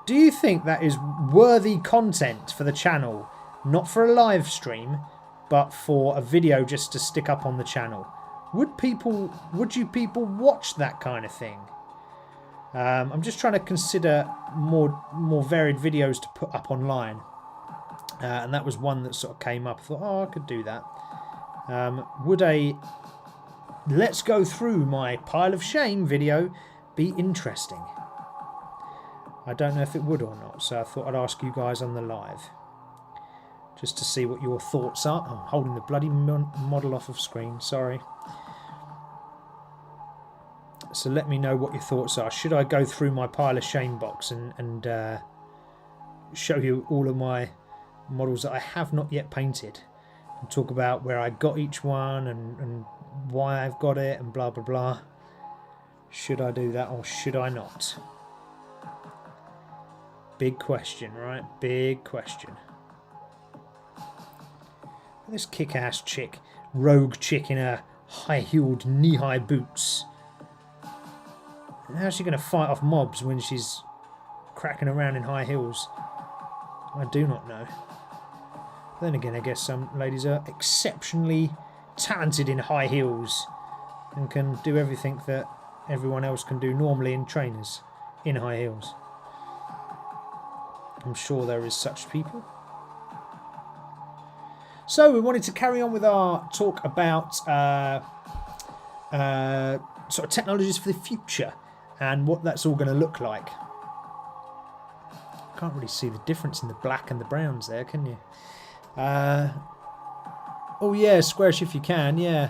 Do you think that is worthy content for the channel? Not for a live stream, but for a video just to stick up on the channel. Would you people watch that kind of thing? I'm just trying to consider more varied videos to put up online, and that was one that sort of came up. I thought, oh, I could do that. Would a let's go through my pile of shame video be interesting? I don't know if it would or not, so I thought I'd ask you guys on the live just to see what your thoughts are. I'm holding the bloody model off of screen, sorry. So let me know what your thoughts are. Should I go through my pile of shame box and show you all of my models that I have not yet painted, and talk about where I got each one and why I've got it and blah blah blah? Should I do that or should I not? Big question, right? Big question. This kick-ass chick, rogue chick in her high-heeled knee-high boots. How's she going to fight off mobs when she's cracking around in high heels? I do not know. Then again, I guess some ladies are exceptionally talented in high heels and can do everything that everyone else can do normally in trainers in high heels. I'm sure there is such people. So we wanted to carry on with our talk about sort of technologies for the future and what that's all going to look like. Can't really see the difference in the black and the browns there, can you? Oh yeah, squarish if you can, yeah.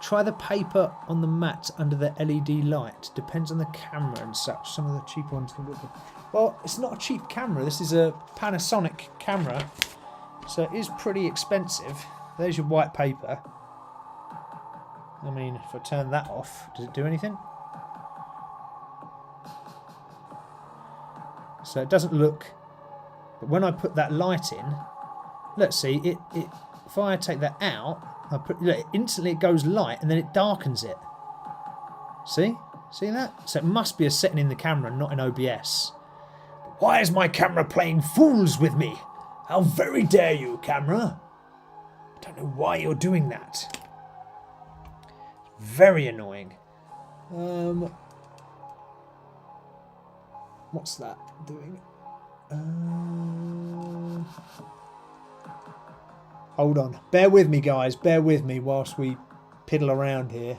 Try the paper on the mat under the LED light. Depends on the camera and such. Some of the cheap ones can look good. Well, it's not a cheap camera. This is a Panasonic camera, so it is pretty expensive. There's your white paper. I mean, if I turn that off, does it do anything? So it doesn't look, but when I put that light in, let's see, if I take that out, look, instantly it goes light and then it darkens it. See that? So it must be a setting in the camera, not in OBS. Why is my camera playing fools with me? How very dare you, camera? I don't know why you're doing that. Very annoying. What's that doing? Hold on. Bear with me, guys. Bear with me whilst we piddle around here.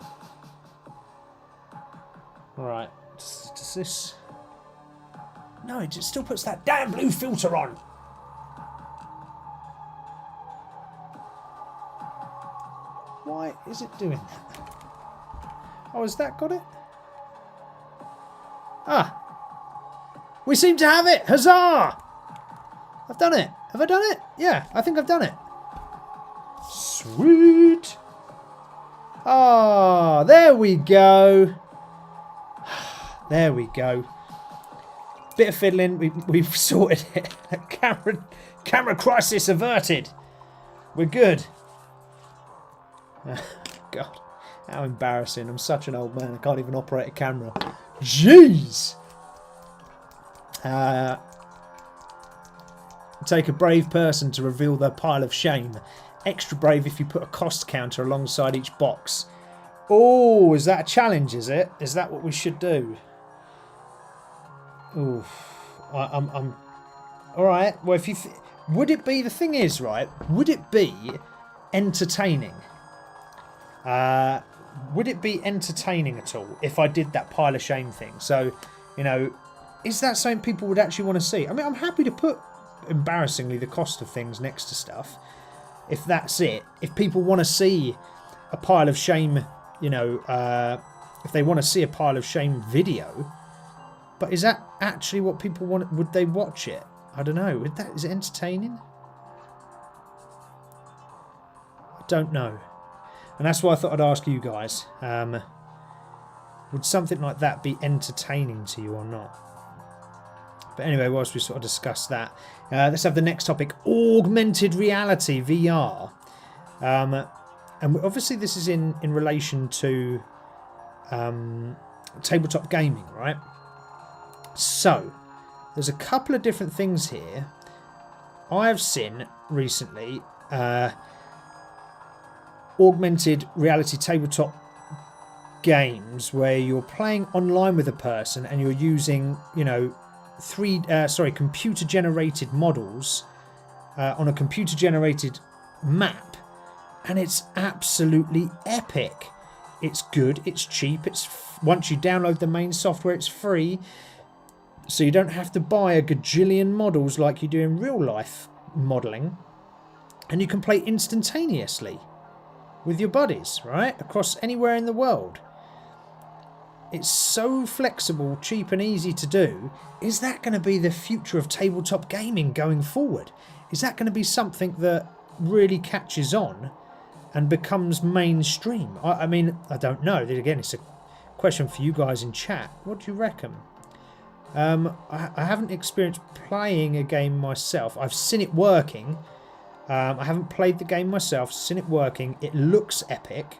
Alright. Does this... No, it still puts that damn blue filter on. Why is it doing that? Oh, has that got it? Ah. We seem to have it! Huzzah! I've done it. Have I done it? Yeah, I think I've done it. Sweet. Ah, there we go. There we go. Bit of fiddling. We've sorted it. Camera crisis averted. We're good. God, how embarrassing. I'm such an old man. I can't even operate a camera. Jeez. Take a brave person to reveal their pile of shame. Extra brave if you put a cost counter alongside each box. Oh, is that a challenge, is it? Is that what we should do? Oof. I'm alright. Well, if you... would it be... The thing is, right, would it be entertaining? Would it be entertaining at all if I did that pile of shame thing? So, you know... Is that something people would actually want to see? I mean, I'm happy to put, embarrassingly, the cost of things next to stuff. If that's it. If people want to see a pile of shame, you know, if they want to see a pile of shame video. But is that actually what people want? Would they watch it? I don't know. Is it entertaining? I don't know. And that's why I thought I'd ask you guys. Would something like that be entertaining to you or not? But anyway, whilst we sort of discuss that, let's have the next topic: augmented reality, VR. And obviously, this is in relation to tabletop gaming, right? So, there's a couple of different things here. I have seen recently augmented reality tabletop games where you're playing online with a person and you're using, you know, computer generated models on a computer generated map, and it's absolutely epic. It's good, it's cheap, once you download the main software it's free, so you don't have to buy a gajillion models like you do in real life modelling, and you can play instantaneously with your buddies, right, across anywhere in the world. It's so flexible, cheap and easy to do. Is that going to be the future of tabletop gaming going forward? Is that going to be something that really catches on and becomes mainstream? I mean, I don't know. Again, it's a question for you guys in chat. What do you reckon? I haven't experienced playing a game myself. I've seen it working. I haven't played the game myself, seen it working. It looks epic.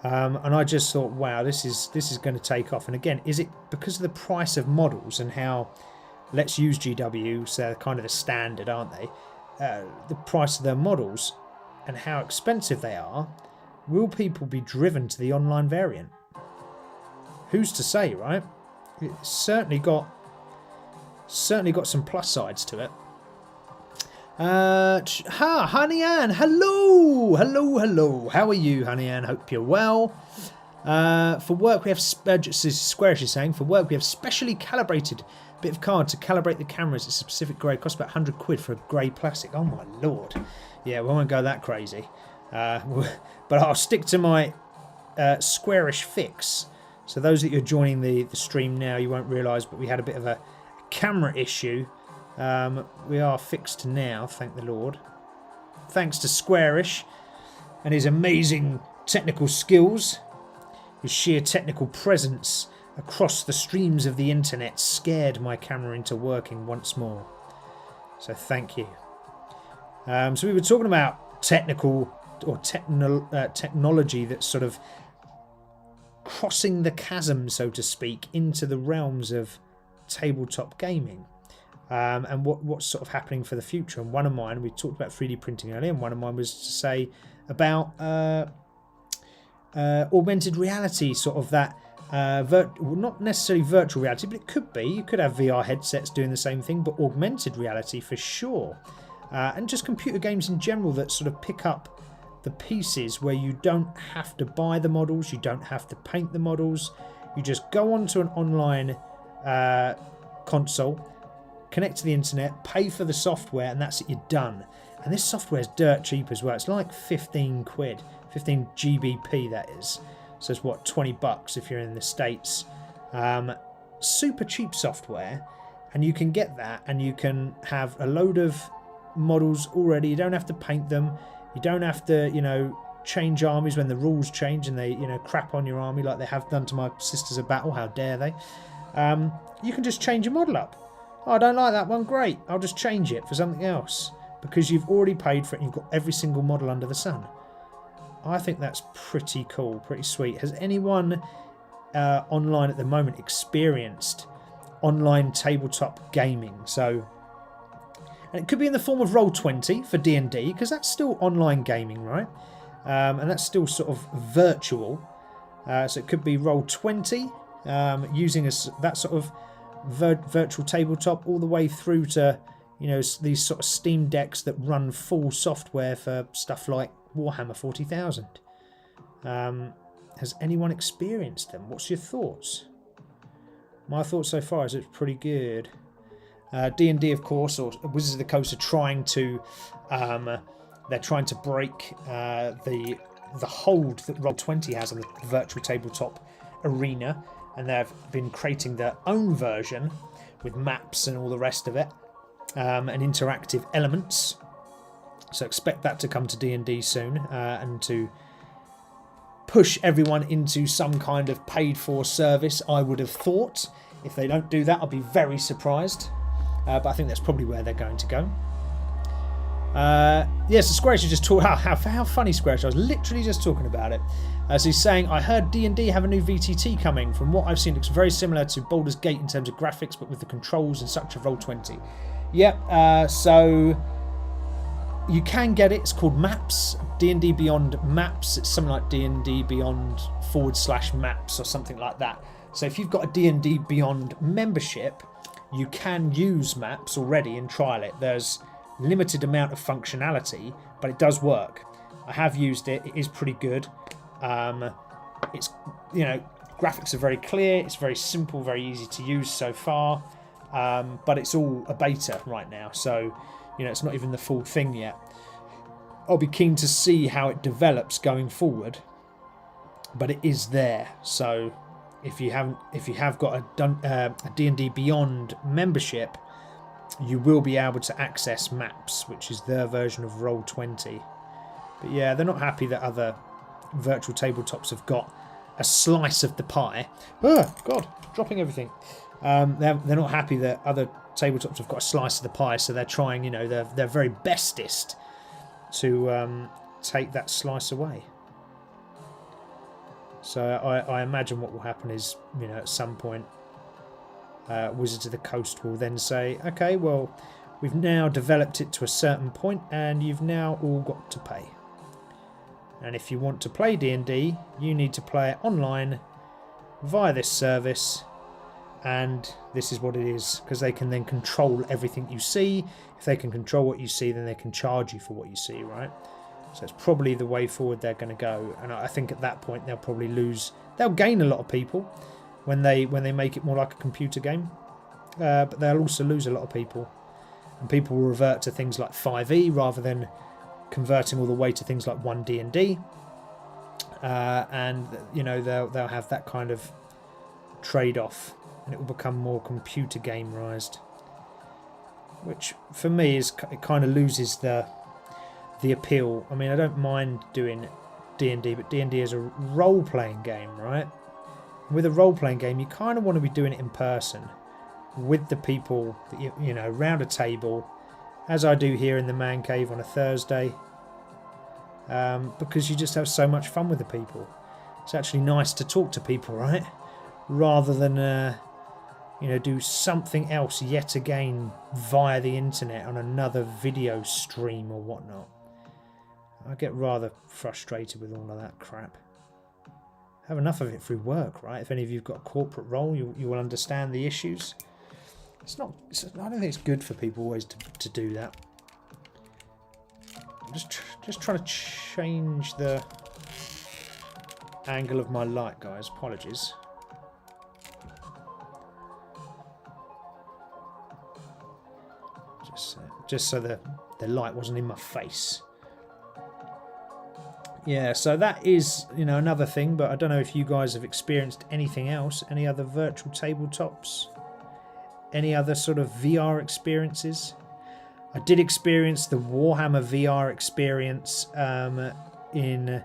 And I just thought, wow, this is going to take off. And again, is it because of the price of models and how, let's use GW, so they're kind of the standard, aren't they? The price of their models and how expensive they are, will people be driven to the online variant? Who's to say, right? It's certainly got some plus sides to it. Honey Ann, hello. How are you, Honey Ann? Hope you're well. For work we have Squarish is saying, for work we have specially calibrated bit of card to calibrate the cameras. It's a specific grade, costs about 100 quid for a grey plastic. Oh my lord. Yeah, we won't go that crazy. But I'll stick to my Squarish fix. So those that you're joining the stream now, you won't realise, but we had a bit of a camera issue. We are fixed now, thank the Lord. Thanks to Squarish and his amazing technical skills, his sheer technical presence across the streams of the internet scared my camera into working once more. So thank you. So we were talking about technology that's sort of crossing the chasm, so to speak, into the realms of tabletop gaming. And what's sort of happening for the future. And one of mine, we talked about 3D printing earlier, and one of mine was to say about augmented reality, sort of that, well, not necessarily virtual reality, but it could be. You could have VR headsets doing the same thing, but augmented reality for sure. And just computer games in general that sort of pick up the pieces where you don't have to buy the models, you don't have to paint the models, you just go onto an online console, connect to the internet, pay for the software, and that's it, you're done. And this software is dirt cheap as well. It's like 15 quid, 15 GBP that is. So it's what, 20 bucks if you're in the States. Super cheap software, and you can get that, and you can have a load of models already. You don't have to paint them. You don't have to, you know, change armies when the rules change and they, you know, crap on your army like they have done to my Sisters of Battle. How dare they? You can just change your model up. Oh, I don't like that one. Great. I'll just change it for something else because you've already paid for it and you've got every single model under the sun. I think that's pretty cool, pretty sweet. Has anyone online at the moment experienced online tabletop gaming? So, and it could be in the form of Roll20 for D&D because that's still online gaming, right? And that's still sort of virtual. So it could be Roll20 using that sort of virtual tabletop all the way through to, you know, these sort of Steam decks that run full software for stuff like Warhammer 40,000. Has anyone experienced them? What's your thoughts? My thoughts so far is it's pretty good. D&D, of course, or Wizards of the Coast are trying to they're trying to break the hold that Roll20 has on the virtual tabletop arena, and they've been creating their own version with maps and all the rest of it, and interactive elements. So expect that to come to D&D soon, and to push everyone into some kind of paid-for service, I would have thought. If they don't do that, I'll be very surprised. But I think that's probably where they're going to go. Yes, so Squarish just talked. How funny Squarish! I was literally just talking about it. So he's saying, I heard D&D have a new VTT coming. From what I've seen, it looks very similar to Baldur's Gate in terms of graphics, but with the controls and such of Roll20. Yep. So you can get it. It's called Maps. D&D Beyond Maps. It's something like D&D Beyond /maps or something like that. So if you've got a D&D Beyond membership, you can use maps already and trial it. There's limited amount of functionality, but it does work. I have used it. It is pretty good. It's, you know, graphics are very clear. It's very simple, very easy to use so far. But it's all a beta right now, so you know it's not even the full thing yet. I'll be keen to see how it develops going forward, but it is there. So if you have got a D&D Beyond membership, you will be able to access maps, which is their version of Roll20. But yeah, they're not happy that other virtual tabletops have got a slice of the pie. Oh God, dropping everything. They're not happy that other tabletops have got a slice of the pie, so they're trying, you know, their very bestest to take that slice away. So I imagine what will happen is, you know, at some point Wizards of the Coast will then say, okay, well, we've now developed it to a certain point and you've now all got to pay. And if you want to play D&D, you need to play it online via this service. And this is what it is, because they can then control everything you see. If they can control what you see, then they can charge you for what you see, right? So it's probably the way forward they're going to go. And I think at that point they'll probably they'll gain a lot of people when they make it more like a computer game. But they'll also lose a lot of people. And people will revert to things like 5e rather than converting all the way to things like 1D&D. And, you know, they'll have that kind of trade-off. And it will become more computer gamerized, which for me is it kind of loses the appeal. I mean, I don't mind doing D&D, but D&D is a role-playing game, right? With a role-playing game, you kind of want to be doing it in person with the people that you know, round a table, as I do here in the man cave on a Thursday, because you just have so much fun with the people. It's actually nice to talk to people, right? Rather than you know, do something else yet again via the internet on another video stream or whatnot. I get rather frustrated with all of that crap. Have enough of it through work, right? If any of you've got a corporate role, you will understand the issues. I don't think it's good for people always to do that. I'm just trying to change the angle of my light, guys. Apologies. Just so the light wasn't in my face. Yeah, so that is, you know, another thing, but I don't know if you guys have experienced anything else, any other virtual tabletops, any other sort of VR experiences. I did experience the Warhammer VR experience in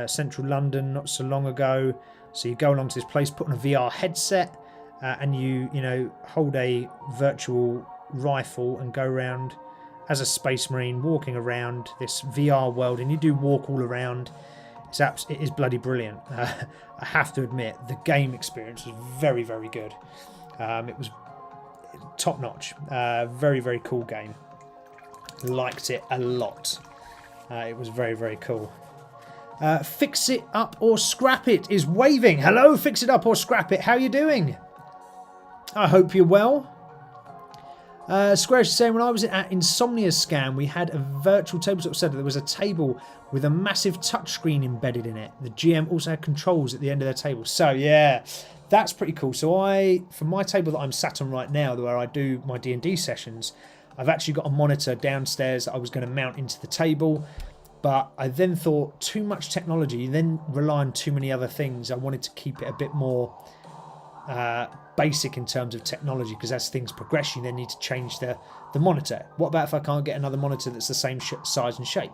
central London not so long ago. So you go along to this place, put on a VR headset, and you know, hold a virtual rifle and go around as a space marine, walking around this VR world, and you do walk all around. It is bloody brilliant. I have to admit, the game experience was very, very good. It was top notch. Very, very cool game. Liked it a lot. It was very, very cool. Fix It Up or Scrap It is waving. Hello, Fix It Up or Scrap It. How you doing? I hope you're well. Squarish is saying, when I was at Insomnia Scan, we had a virtual tabletop set. There was a table with a massive touchscreen embedded in it. The GM also had controls at the end of their table. So yeah, that's pretty cool. So for my table that I'm sat on right now, where I do my D&D sessions, I've actually got a monitor downstairs that I was going to mount into the table. But I then thought, too much technology, you then rely on too many other things. I wanted to keep it a bit more basic in terms of technology, because as things progress you then need to change the monitor. What about if I can't get another monitor that's the same size and shape?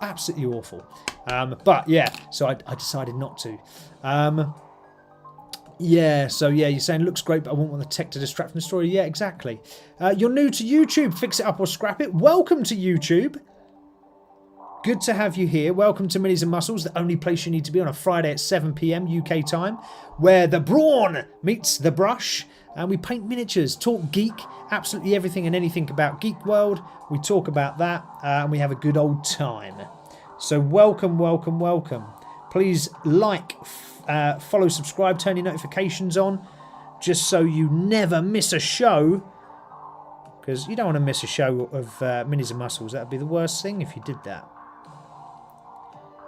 Absolutely awful. But yeah, so I decided not to. Yeah, so yeah, you're saying looks great, but I won't want the tech to distract from the story. Yeah, exactly. You're new to YouTube. Fix It Up or Scrap It. Welcome to YouTube. Good to have you here. Welcome to Minis-N-Muscles, the only place you need to be on a Friday at 7 PM UK time, where the brawn meets the brush, and we paint miniatures, talk geek, absolutely everything and anything about Geek World. We talk about that, and we have a good old time. So welcome, welcome, welcome. Please like, follow, subscribe, turn your notifications on, just so you never miss a show. Because you don't want to miss a show of Minis-N-Muscles. That would be the worst thing if you did that.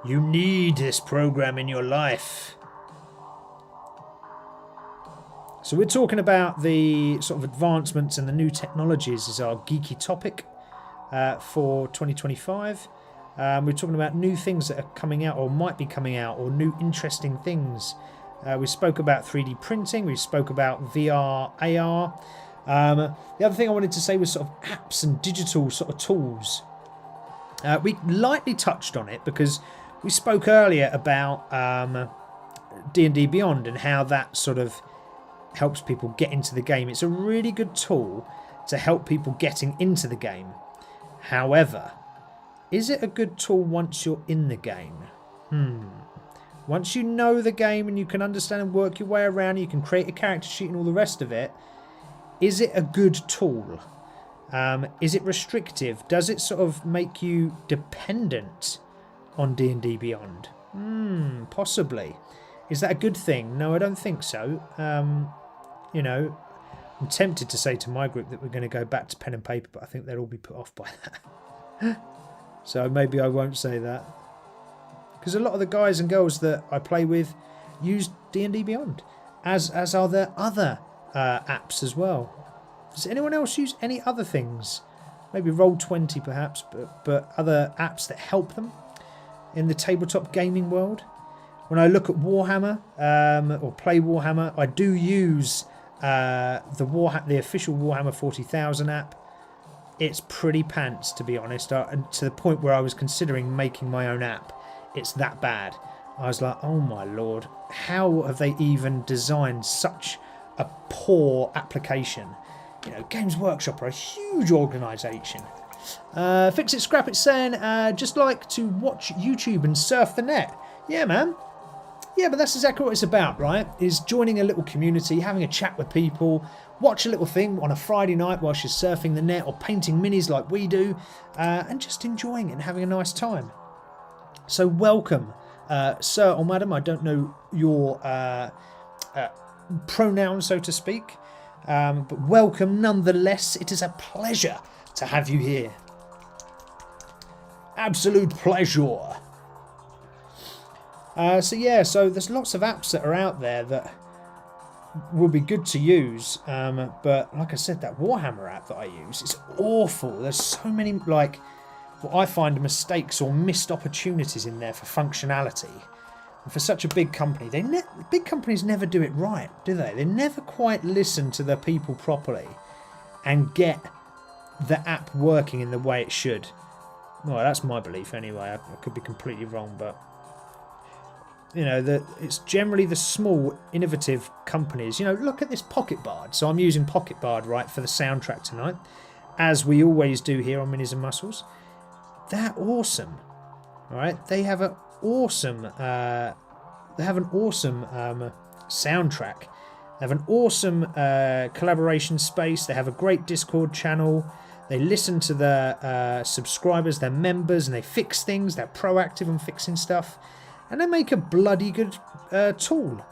You need this program in your life. So we're talking about the sort of advancements and the new technologies is our geeky topic for 2025. We're talking about new things that are coming out or might be coming out, or new interesting things. We spoke about 3D printing. We spoke about VR, AR. The other thing I wanted to say was sort of apps and digital sort of tools. We lightly touched on it because we spoke earlier about D&D Beyond and how that sort of helps people get into the game. It's a really good tool to help people getting into the game. However, is it a good tool once you're in the game? Once you know the game and you can understand and work your way around, you can create a character sheet and all the rest of it, is it a good tool? Is it restrictive? Does it sort of make you dependent on D&D Beyond? Possibly. Is that a good thing? No, I don't think so. You know, I'm tempted to say to my group that we're going to go back to pen and paper, but I think they'll all be put off by that. So maybe I won't say that. Because a lot of the guys and girls that I play with use D&D Beyond, as are there other apps as well. Does anyone else use any other things? Maybe Roll20 perhaps, but other apps that help them in the tabletop gaming world? When I look at Warhammer or play Warhammer, I do use the official Warhammer 40,000 app. It's pretty pants, to be honest, and to the point where I was considering making my own app. It's that bad. I was like, oh my lord, how have they even designed such a poor application? You know, Games Workshop are a huge organisation. Fix It Scrap It saying, just like to watch YouTube and surf the net. Yeah, man. Yeah, but that's exactly what it's about, right? Is joining a little community, having a chat with people, watch a little thing on a Friday night whilst you're surfing the net or painting minis like we do, and just enjoying it and having a nice time. So welcome, sir or madam. I don't know your pronoun, so to speak, but welcome nonetheless. It is a pleasure to have you here. Absolute pleasure. So there's lots of apps that are out there that will be good to use, but like I said, that Warhammer app that I use is awful. There's so many, like, what I find mistakes or missed opportunities in there for functionality. And for such a big company, big companies never do it right, do they? They never quite listen to their people properly and get the app working in the way it should. Well, that's my belief anyway. I could be completely wrong, but you know, it's generally the small, innovative companies. You know, look at this Pocket Bard. So I'm using Pocket Bard, right, for the soundtrack tonight, as we always do here on Minis-N-Muscles. They're awesome, all right? They have an awesome, soundtrack. They have an awesome collaboration space. They have a great Discord channel. They listen to their subscribers, their members, and they fix things. They're proactive on fixing stuff. And they make a bloody good tool.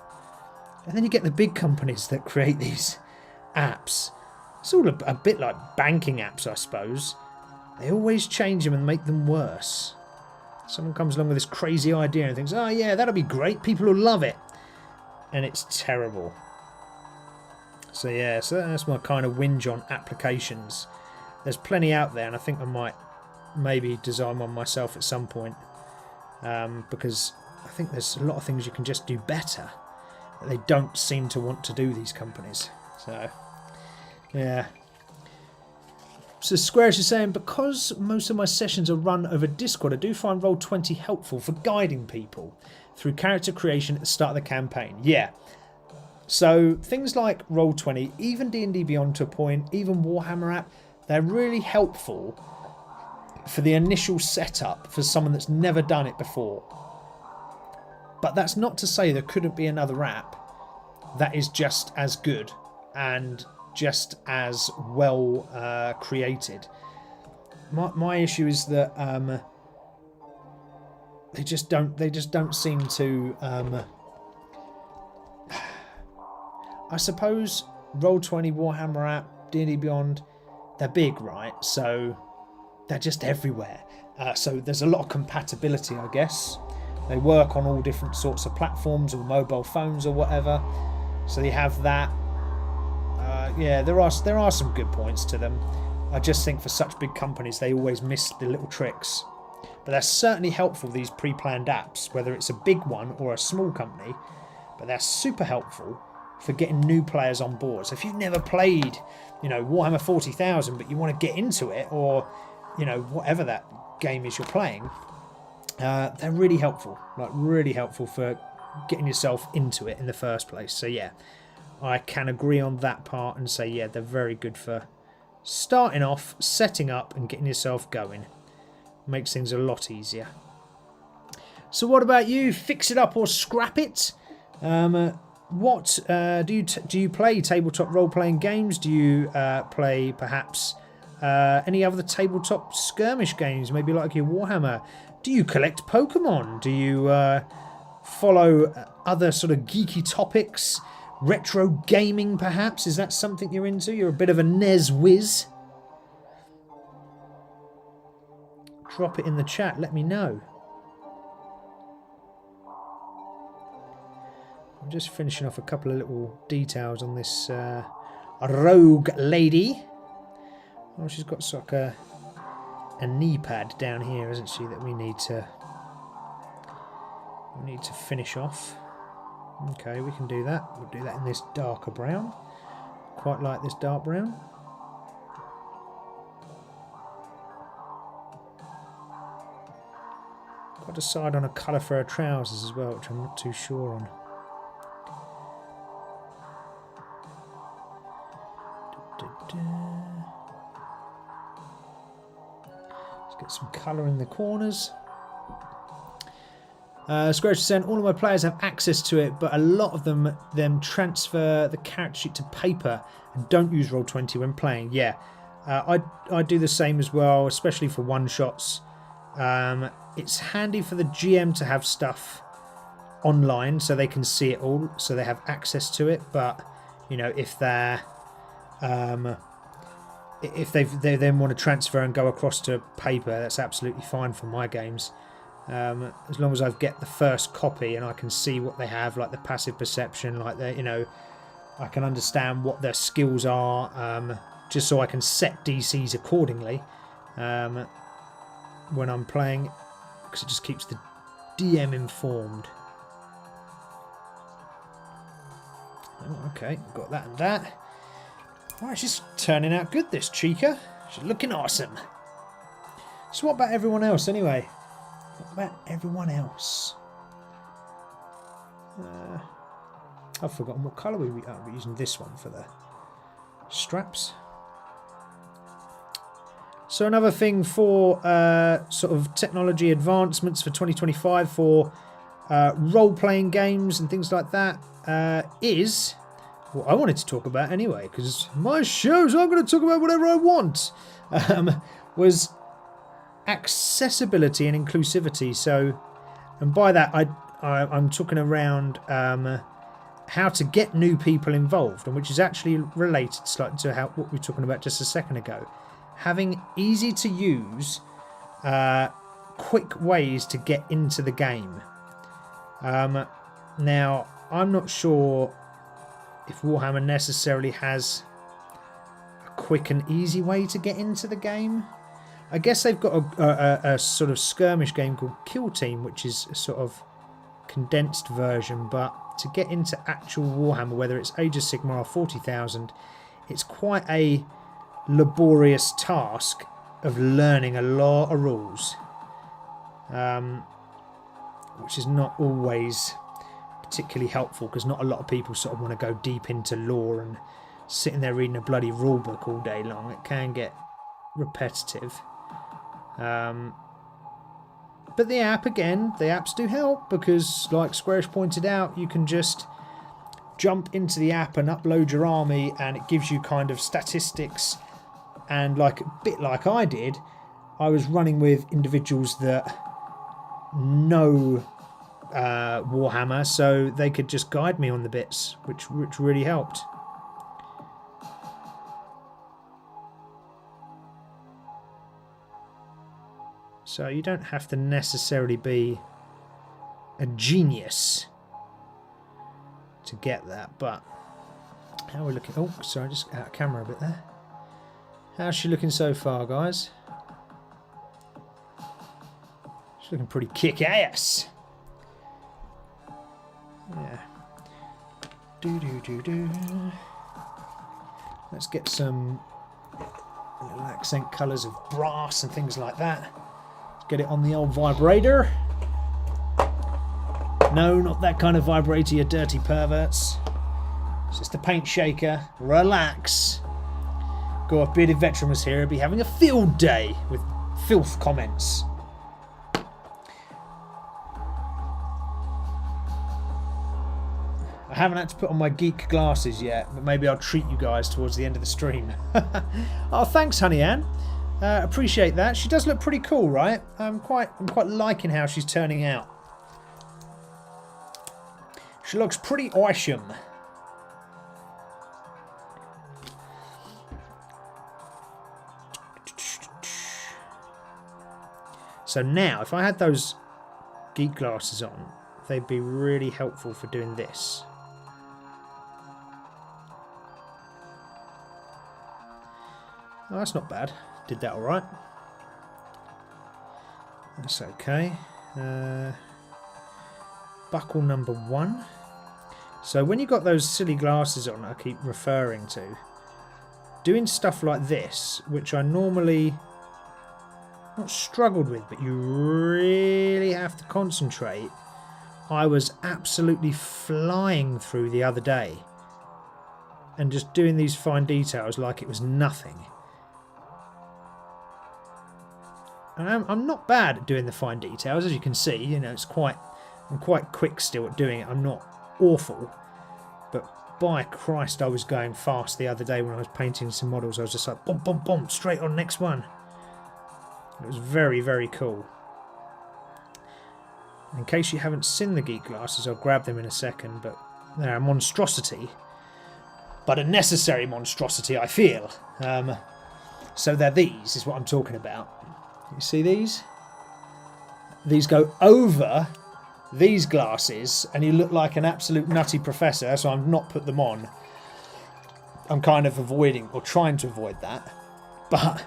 And then you get the big companies that create these apps. It's all a bit like banking apps, I suppose. They always change them and make them worse. Someone comes along with this crazy idea and thinks, oh yeah, that'll be great, people will love it. And it's terrible. So yeah, so that's my kind of whinge on applications. There's plenty out there, and I think I might maybe design one myself at some point. Because I think there's a lot of things you can just do better that they don't seem to want to do, these companies. So yeah. So Squarish is saying, because most of my sessions are run over Discord, I do find Roll20 helpful for guiding people through character creation at the start of the campaign. Yeah. So things like Roll20, even D&D Beyond to a point, even Warhammer app, they're really helpful for the initial setup for someone that's never done it before. But that's not to say there couldn't be another app that is just as good and just as well created. My issue is that they just don't seem to. I suppose Roll20, Warhammer app, D&D Beyond, they're big, right? So they're just everywhere. So there's a lot of compatibility, I guess. They work on all different sorts of platforms or mobile phones or whatever. So you have that. Yeah, there are some good points to them. I just think for such big companies, they always miss the little tricks. But they're certainly helpful, these pre-planned apps, whether it's a big one or a small company. But they're super helpful for getting new players on board. So if you've never played, Warhammer 40,000, but you want to get into it, or, whatever that game is you're playing, they're really helpful. Like, really helpful for getting yourself into it in the first place. So yeah, I can agree on that part and say, yeah, they're very good for starting off, setting up and getting yourself going. Makes things a lot easier. So what about you? Fix it up or scrap it? What do you play tabletop role-playing games? Do you play perhaps any other tabletop skirmish games, maybe like your Warhammer? Do you collect Pokemon? Do you follow other sort of geeky topics? Retro gaming, perhaps? Is that something you're into? You're a bit of a NES whiz? Drop it in the chat. Let me know. I'm just finishing off a couple of little details on this rogue lady. Oh, she's got sort of a knee pad down here, isn't she? That we need to finish off. Okay, we can do that. We'll do that in this darker brown. Quite like this dark brown. Got to decide on a colour for her trousers as well, which I'm not too sure on. Let's get some colour in the corners. Scratch said, all of my players have access to it, but a lot of them transfer the character sheet to paper and don't use Roll20 when playing. Yeah, I do the same as well, especially for one-shots. It's handy for the GM to have stuff online so they can see it all, so they have access to it. But if they're if they then want to transfer and go across to paper, that's absolutely fine for my games. As long as I get the first copy and I can see what they have, like the passive perception, like I can understand what their skills are, just so I can set DCs accordingly when I'm playing, because it just keeps the DM informed. Oh, okay, got that and that. Oh, she's turning out good, this Chica. She's looking awesome. So what about everyone else anyway? What about everyone else? I've forgotten what colour we're using this one for the straps. So another thing for sort of technology advancements for 2025 for role-playing games and things like that is what I wanted to talk about anyway, because my show, so I'm going to talk about whatever I want, was accessibility and inclusivity. So, and by that I'm talking around how to get new people involved, and which is actually related slightly to what we were talking about just a second ago. Having easy to use, quick ways to get into the game. Now, I'm not sure if Warhammer necessarily has a quick and easy way to get into the game. I guess they've got a sort of skirmish game called Kill Team, which is a sort of condensed version, but to get into actual Warhammer, whether it's Age of Sigmar or 40,000, it's quite a laborious task of learning a lot of rules, which is not always particularly helpful, because not a lot of people sort of want to go deep into lore and sitting there reading a bloody rule book all day long. It can get repetitive. But the app, again, the apps do help because, like Squarish pointed out, you can just jump into the app and upload your army and it gives you kind of statistics. And like a bit like I did, I was running with individuals that know Warhammer, so they could just guide me on the bits, which really helped. So you don't have to necessarily be a genius to get that, but how are we looking? Oh, sorry, just out of camera a bit there. How's she looking so far, guys? She's looking pretty kick-ass. Yeah. Do. Let's get some little accent colours of brass and things like that. Get it on the old vibrator. No, not that kind of vibrator, you dirty perverts. It's just a paint shaker. Relax. Go off, bearded veteran was here. He'd be having a field day with filth comments. I haven't had to put on my geek glasses yet, but maybe I'll treat you guys towards the end of the stream. Oh, thanks, Honey Ann. Appreciate that. She does look pretty cool, right? I'm quite liking how she's turning out. She looks pretty awesome. So now, if I had those geek glasses on, they'd be really helpful for doing this. Oh, that's not bad. Did that alright. That's okay. Buckle number 1. So when you've got those silly glasses on I keep referring to, doing stuff like this, which I normally not struggled with, but you really have to concentrate, I was absolutely flying through the other day and just doing these fine details like it was nothing. And I'm not bad at doing the fine details, as you can see. You know, I'm quite quick still at doing it. I'm not awful, but by Christ, I was going fast the other day when I was painting some models. I was just like, boom, boom, boom, straight on next one. It was very, very cool. In case you haven't seen the geek glasses, I'll grab them in a second, but they're a monstrosity, but a necessary monstrosity, I feel. So they're these, is what I'm talking about. You see these? These go over these glasses and you look like an absolute nutty professor, so I've not put them on. I'm kind of avoiding, or trying to avoid that. But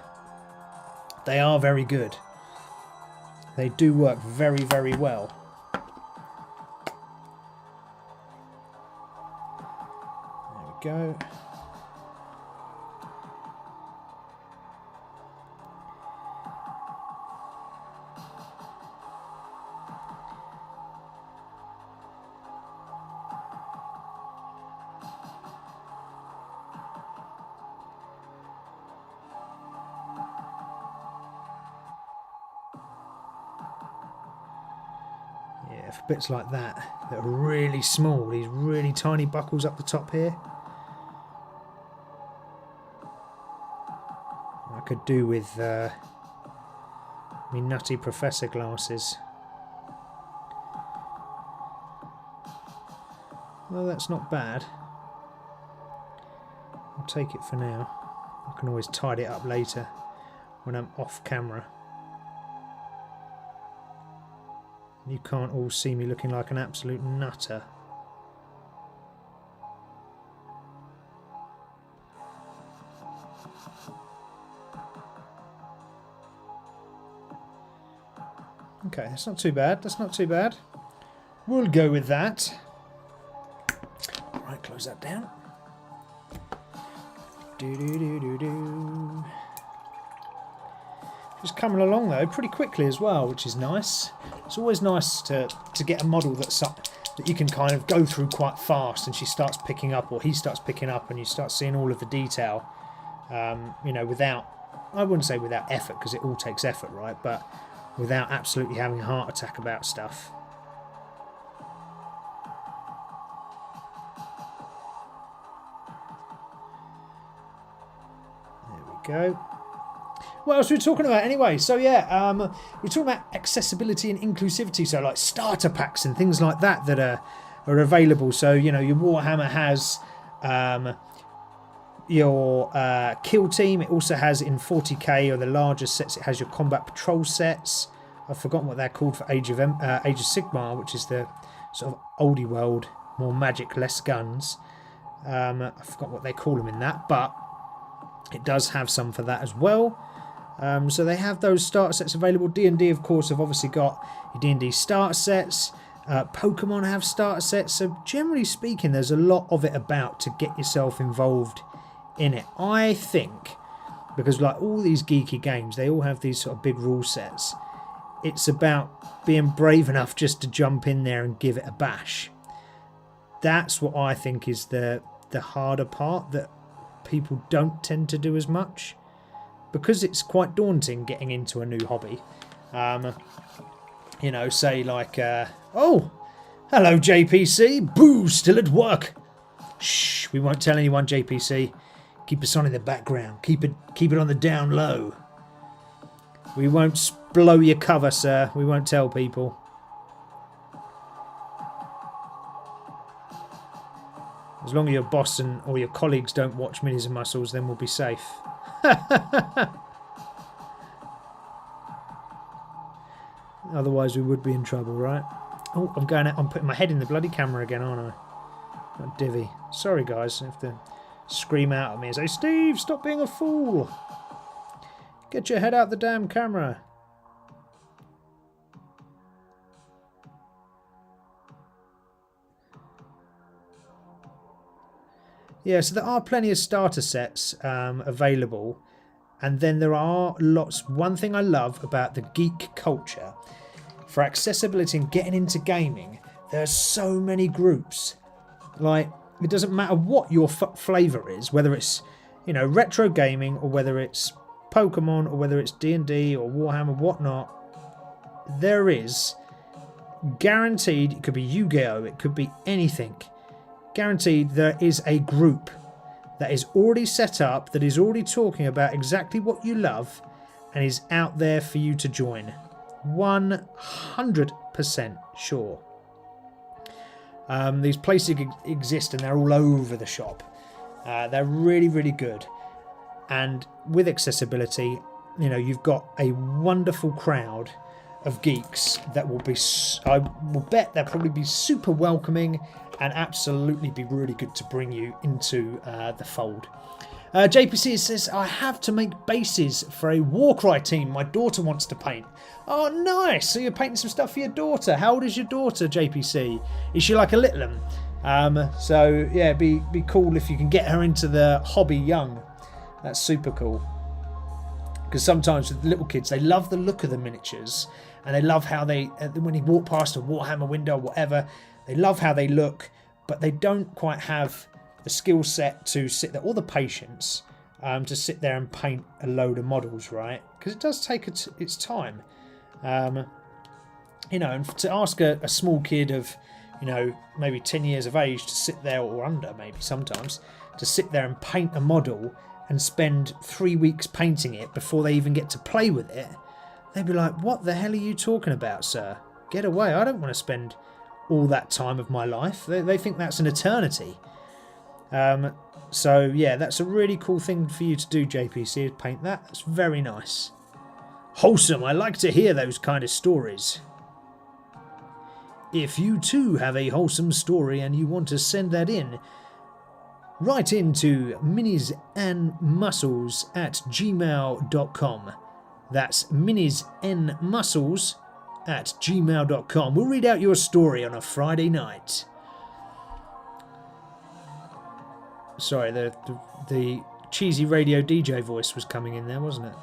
they are very good. They do work very, very well. There we go. For bits like that are really small, these really tiny buckles up the top here, I could do with me nutty professor glasses. Well, that's not bad. I'll take it for now. I can always tidy it up later when I'm off camera. You can't all see me looking like an absolute nutter. Okay, that's not too bad. That's not too bad. We'll go with that. Right, close that down. Do. Just coming along though pretty quickly as well, which is nice. It's always nice to get a model that you can kind of go through quite fast, and she starts picking up, or he starts picking up, and you start seeing all of the detail. You know, without, I wouldn't say without effort, because it all takes effort, right? But without absolutely having a heart attack about stuff. There we go. What else are we talking about anyway? So yeah, we're talking about accessibility and inclusivity. So like starter packs and things like that that are available. So, you know, your Warhammer has your kill team. It also has in 40k or the larger sets. It has your combat patrol sets. I've forgotten what they're called for Age of Sigmar, which is the sort of oldie world, more magic, less guns. I forgot what they call them in that, but it does have some for that as well. So they have those starter sets available. D&D, of course, have obviously got your D&D starter sets. Pokemon have starter sets. So generally speaking, there's a lot of it about to get yourself involved in it. I think, because like all these geeky games, they all have these sort of big rule sets. It's about being brave enough just to jump in there and give it a bash. That's what I think is the harder part that people don't tend to do as much, because it's quite daunting getting into a new hobby. You know, say like, oh, hello JPC, boo, still at work. Shh, we won't tell anyone, JPC. Keep us on in the background. Keep it on the down low. We won't blow your cover, sir. We won't tell people. As long as your boss or your colleagues don't watch Minis and Muscles, then we'll be safe. Otherwise we would be in trouble, right? Oh, I'm putting my head in the bloody camera again, aren't I? That divvy. Sorry guys, I have to scream out at me and say, Steve, stop being a fool. Get your head out the damn camera. Yeah, so there are plenty of starter sets available, and then there are lots. One thing I love about the geek culture, for accessibility and getting into gaming, there are so many groups. Like, it doesn't matter what your flavour is, whether it's, you know, retro gaming, or whether it's Pokemon, or whether it's D&D or Warhammer, whatnot. There is guaranteed, it could be Yu-Gi-Oh, it could be anything. Guaranteed there is a group that is already set up, that is already talking about exactly what you love, and is out there for you to join. 100% sure. These places exist and they're all over the shop. They're really, really good. And with accessibility, you know, you've got a wonderful crowd of geeks that will be, I will bet they'll probably be super welcoming and absolutely be really good to bring you into the fold. JPC says, I have to make bases for a Warcry team my daughter wants to paint. Oh, nice. So you're painting some stuff for your daughter. How old is your daughter, JPC? Is she like a little one? So, yeah, it'd be cool if you can get her into the hobby young. That's super cool. Because sometimes with little kids, they love the look of the miniatures. And they love how they, when you walk past a Warhammer window or whatever, they love how they look, but they don't quite have the skill set to sit there, or the patience to sit there and paint a load of models, right? Because it does take its time. You know, and to ask a small kid of, you know, maybe 10 years of age to sit there, or under maybe sometimes, to sit there and paint a model and spend 3 weeks painting it before they even get to play with it, they'd be like, what the hell are you talking about, sir? Get away. I don't want to spend all that time of my life. They think that's an eternity. So, yeah, that's a really cool thing for you to do, JPC, is paint that. That's very nice. Wholesome. I like to hear those kind of stories. If you too have a wholesome story and you want to send that in, write into Minis-N-Muscles at gmail.com. That's Minis-N-Muscles at gmail.com. We'll read out your story on a Friday night. Sorry, the cheesy radio DJ voice was coming in there, wasn't it?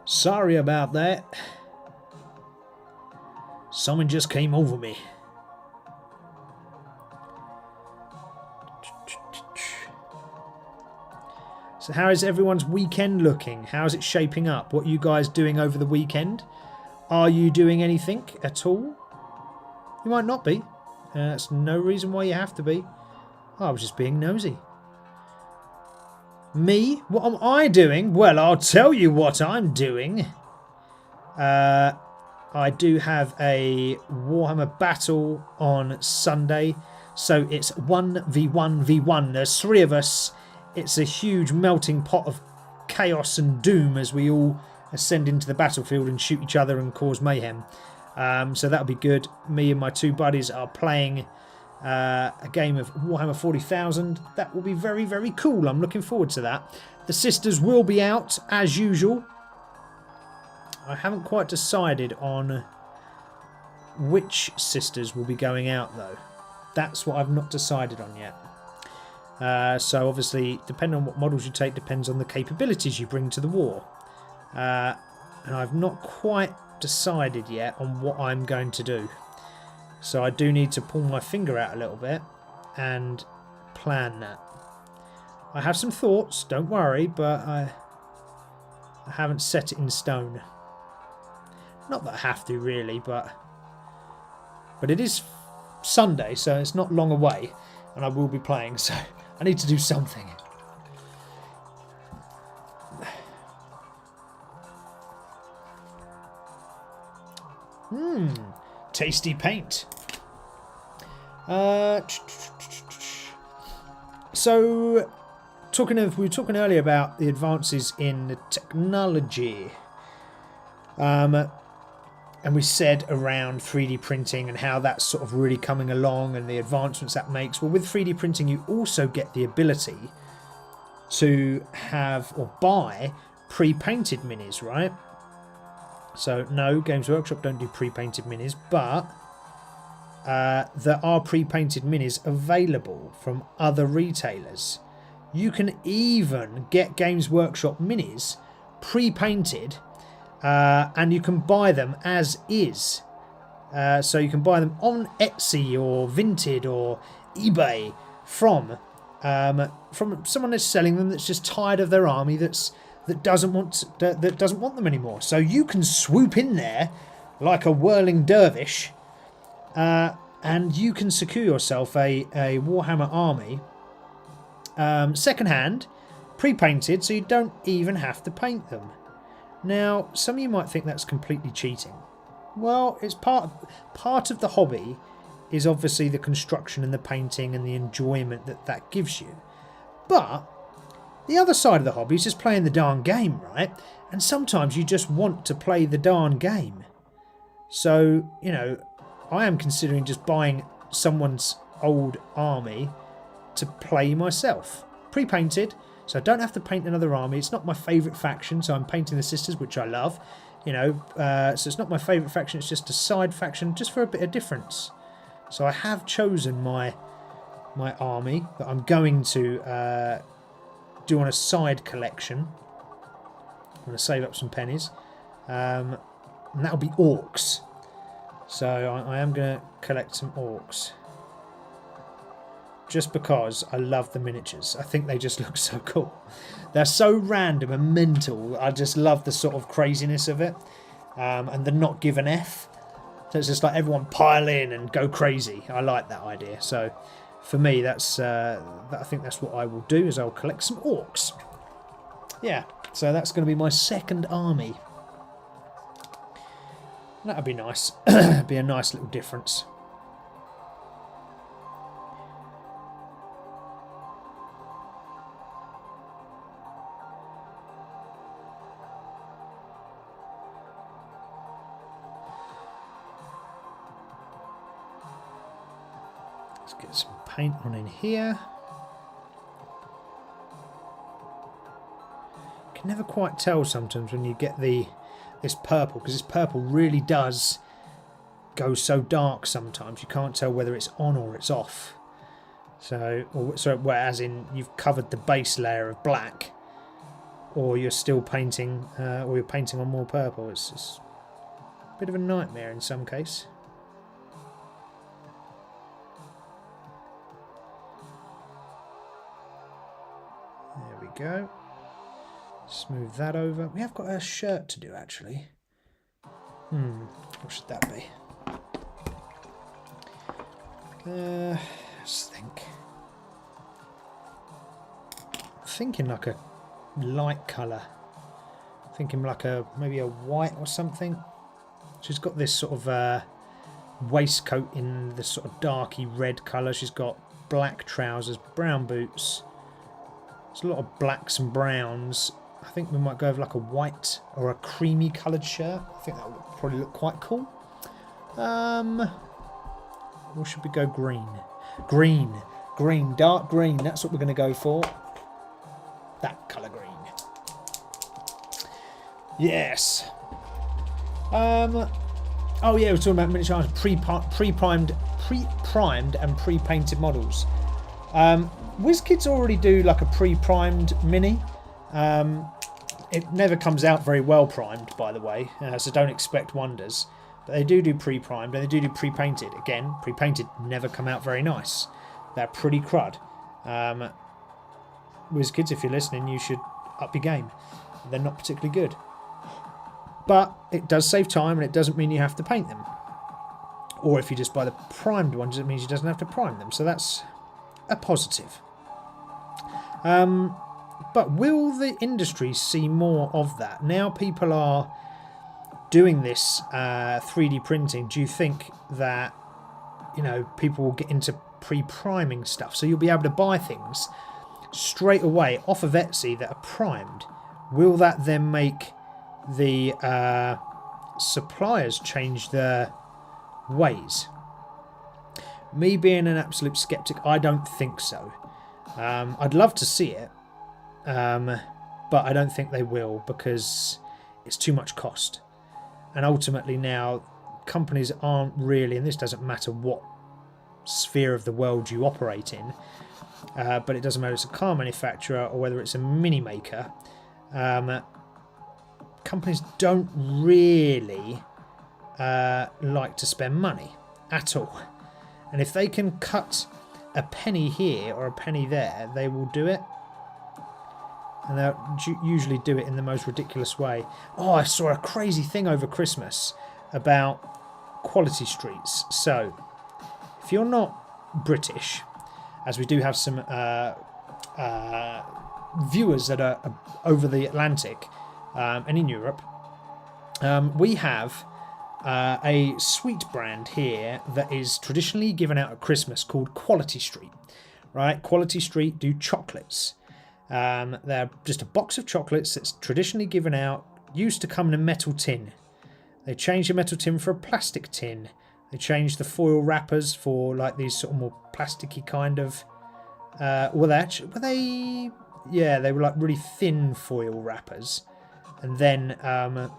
Sorry about that. Someone just came over me. So how is everyone's weekend looking? How's it shaping up? What are you guys doing over the weekend? Are you doing anything at all? You might not be. That's no reason why you have to be. I was just being nosy. Me? What am I doing? Well, I'll tell you what I'm doing. I do have a Warhammer battle on Sunday. So it's 1v1v1. There's 3 of us. It's a huge melting pot of chaos and doom as we all ascend into the battlefield and shoot each other and cause mayhem. So that'll be good. Me and my 2 buddies are playing a game of Warhammer 40,000. That will be very, very cool. I'm looking forward to that. The sisters will be out as usual. I haven't quite decided on which sisters will be going out though. That's what I've not decided on yet. So obviously, depending on what models you take, depends on the capabilities you bring to the war. And I've not quite decided yet on what I'm going to do. So I do need to pull my finger out a little bit and plan that. I have some thoughts, don't worry, but I haven't set it in stone. Not that I have to really, but it is Sunday, so it's not long away, and I will be playing, so I need to do something. Tasty paint. So, we were talking earlier about the advances in the technology. And we said around 3D printing and how that's sort of really coming along and the advancements that makes. Well, with 3D printing, you also get the ability to have or buy pre-painted minis, right? So no, Games Workshop don't do pre-painted minis, but there are pre-painted minis available from other retailers. You can even get Games Workshop minis pre-painted, and you can buy them as is. So you can buy them on Etsy or Vinted or eBay from someone that's selling them that's just tired of their army that doesn't want them anymore. So you can swoop in there like a whirling dervish, and you can secure yourself a Warhammer army second-hand, pre-painted, so you don't even have to paint them. Now, some of you might think that's completely cheating. Well, it's part of the hobby is obviously the construction and the painting and the enjoyment that gives you. But the other side of the hobby is just playing the darn game, right? And sometimes you just want to play the darn game. So, you know, I am considering just buying someone's old army to play myself. Pre-painted, so I don't have to paint another army. It's not my favourite faction, so I'm painting the sisters, which I love. You know, so it's not my favourite faction, it's just a side faction, just for a bit of difference. So I have chosen my army that I'm going to do on a side collection. I'm going to save up some pennies. And that'll be orcs. So I am going to collect some orcs. Just because I love the miniatures. I think they just look so cool. They're so random and mental. I just love the sort of craziness of it. And the not give an F. So it's just like everyone pile in and go crazy. I like that idea. So for me, I think that's what I will do, is I'll collect some orcs. Yeah, so that's going to be my second army. That'll be nice. Be a nice little difference. Let's get some paint on in here. You can never quite tell sometimes when you get this purple, because this purple really does go so dark sometimes. You can't tell whether it's on or it's off. So as in you've covered the base layer of black, or you're still painting, or you're painting on more purple. It's a bit of a nightmare in some case. There we go. Smooth that over. We have got a shirt to do, actually. What should that be? Let's think. Thinking like a light colour. Thinking like maybe a white or something. She's got this sort of waistcoat in the sort of darky red colour. She's got black trousers, brown boots. There's a lot of blacks and browns. I think we might go with like a white or a creamy coloured shirt. I think that would probably look quite cool. Or should we go green? Green, dark green. That's what we're going to go for. That colour green. Yes. Oh yeah, we're talking about miniature pre-primed and pre-painted models. WizKids already do like a pre-primed mini. It never comes out very well primed, by the way, so don't expect wonders. But they do pre-primed and they do pre-painted. Again, pre-painted never come out very nice. They're pretty crud. WizKids, if you're listening, you should up your game. They're not particularly good. But it does save time and it doesn't mean you have to paint them. Or if you just buy the primed ones, it means you doesn't have to prime them. So that's a positive. But will the industry see more of that? Now people are doing this 3D printing. Do you think that, you know, people will get into pre-priming stuff? So you'll be able to buy things straight away off of Etsy that are primed. Will that then make the suppliers change their ways? Me being an absolute skeptic, I don't think so. I'd love to see it, but I don't think they will because it's too much cost. And ultimately now, companies aren't really, and this doesn't matter what sphere of the world you operate in, but it doesn't matter if it's a car manufacturer or whether it's a mini maker, companies don't really like to spend money at all. And if they can cut a penny here or a penny there, they will do it. And they'll usually do it in the most ridiculous way. Oh, I saw a crazy thing over Christmas about quality streets. So, if you're not British, as we do have some viewers that are over the Atlantic and in Europe, we have a sweet brand here that is traditionally given out at Christmas called Quality Street. Right, Quality Street do chocolates. They're just a box of chocolates that's traditionally given out, used to come in a metal tin. They changed the metal tin for a plastic tin. They changed the foil wrappers for like these sort of more plasticky kind of they were like really thin foil wrappers. And then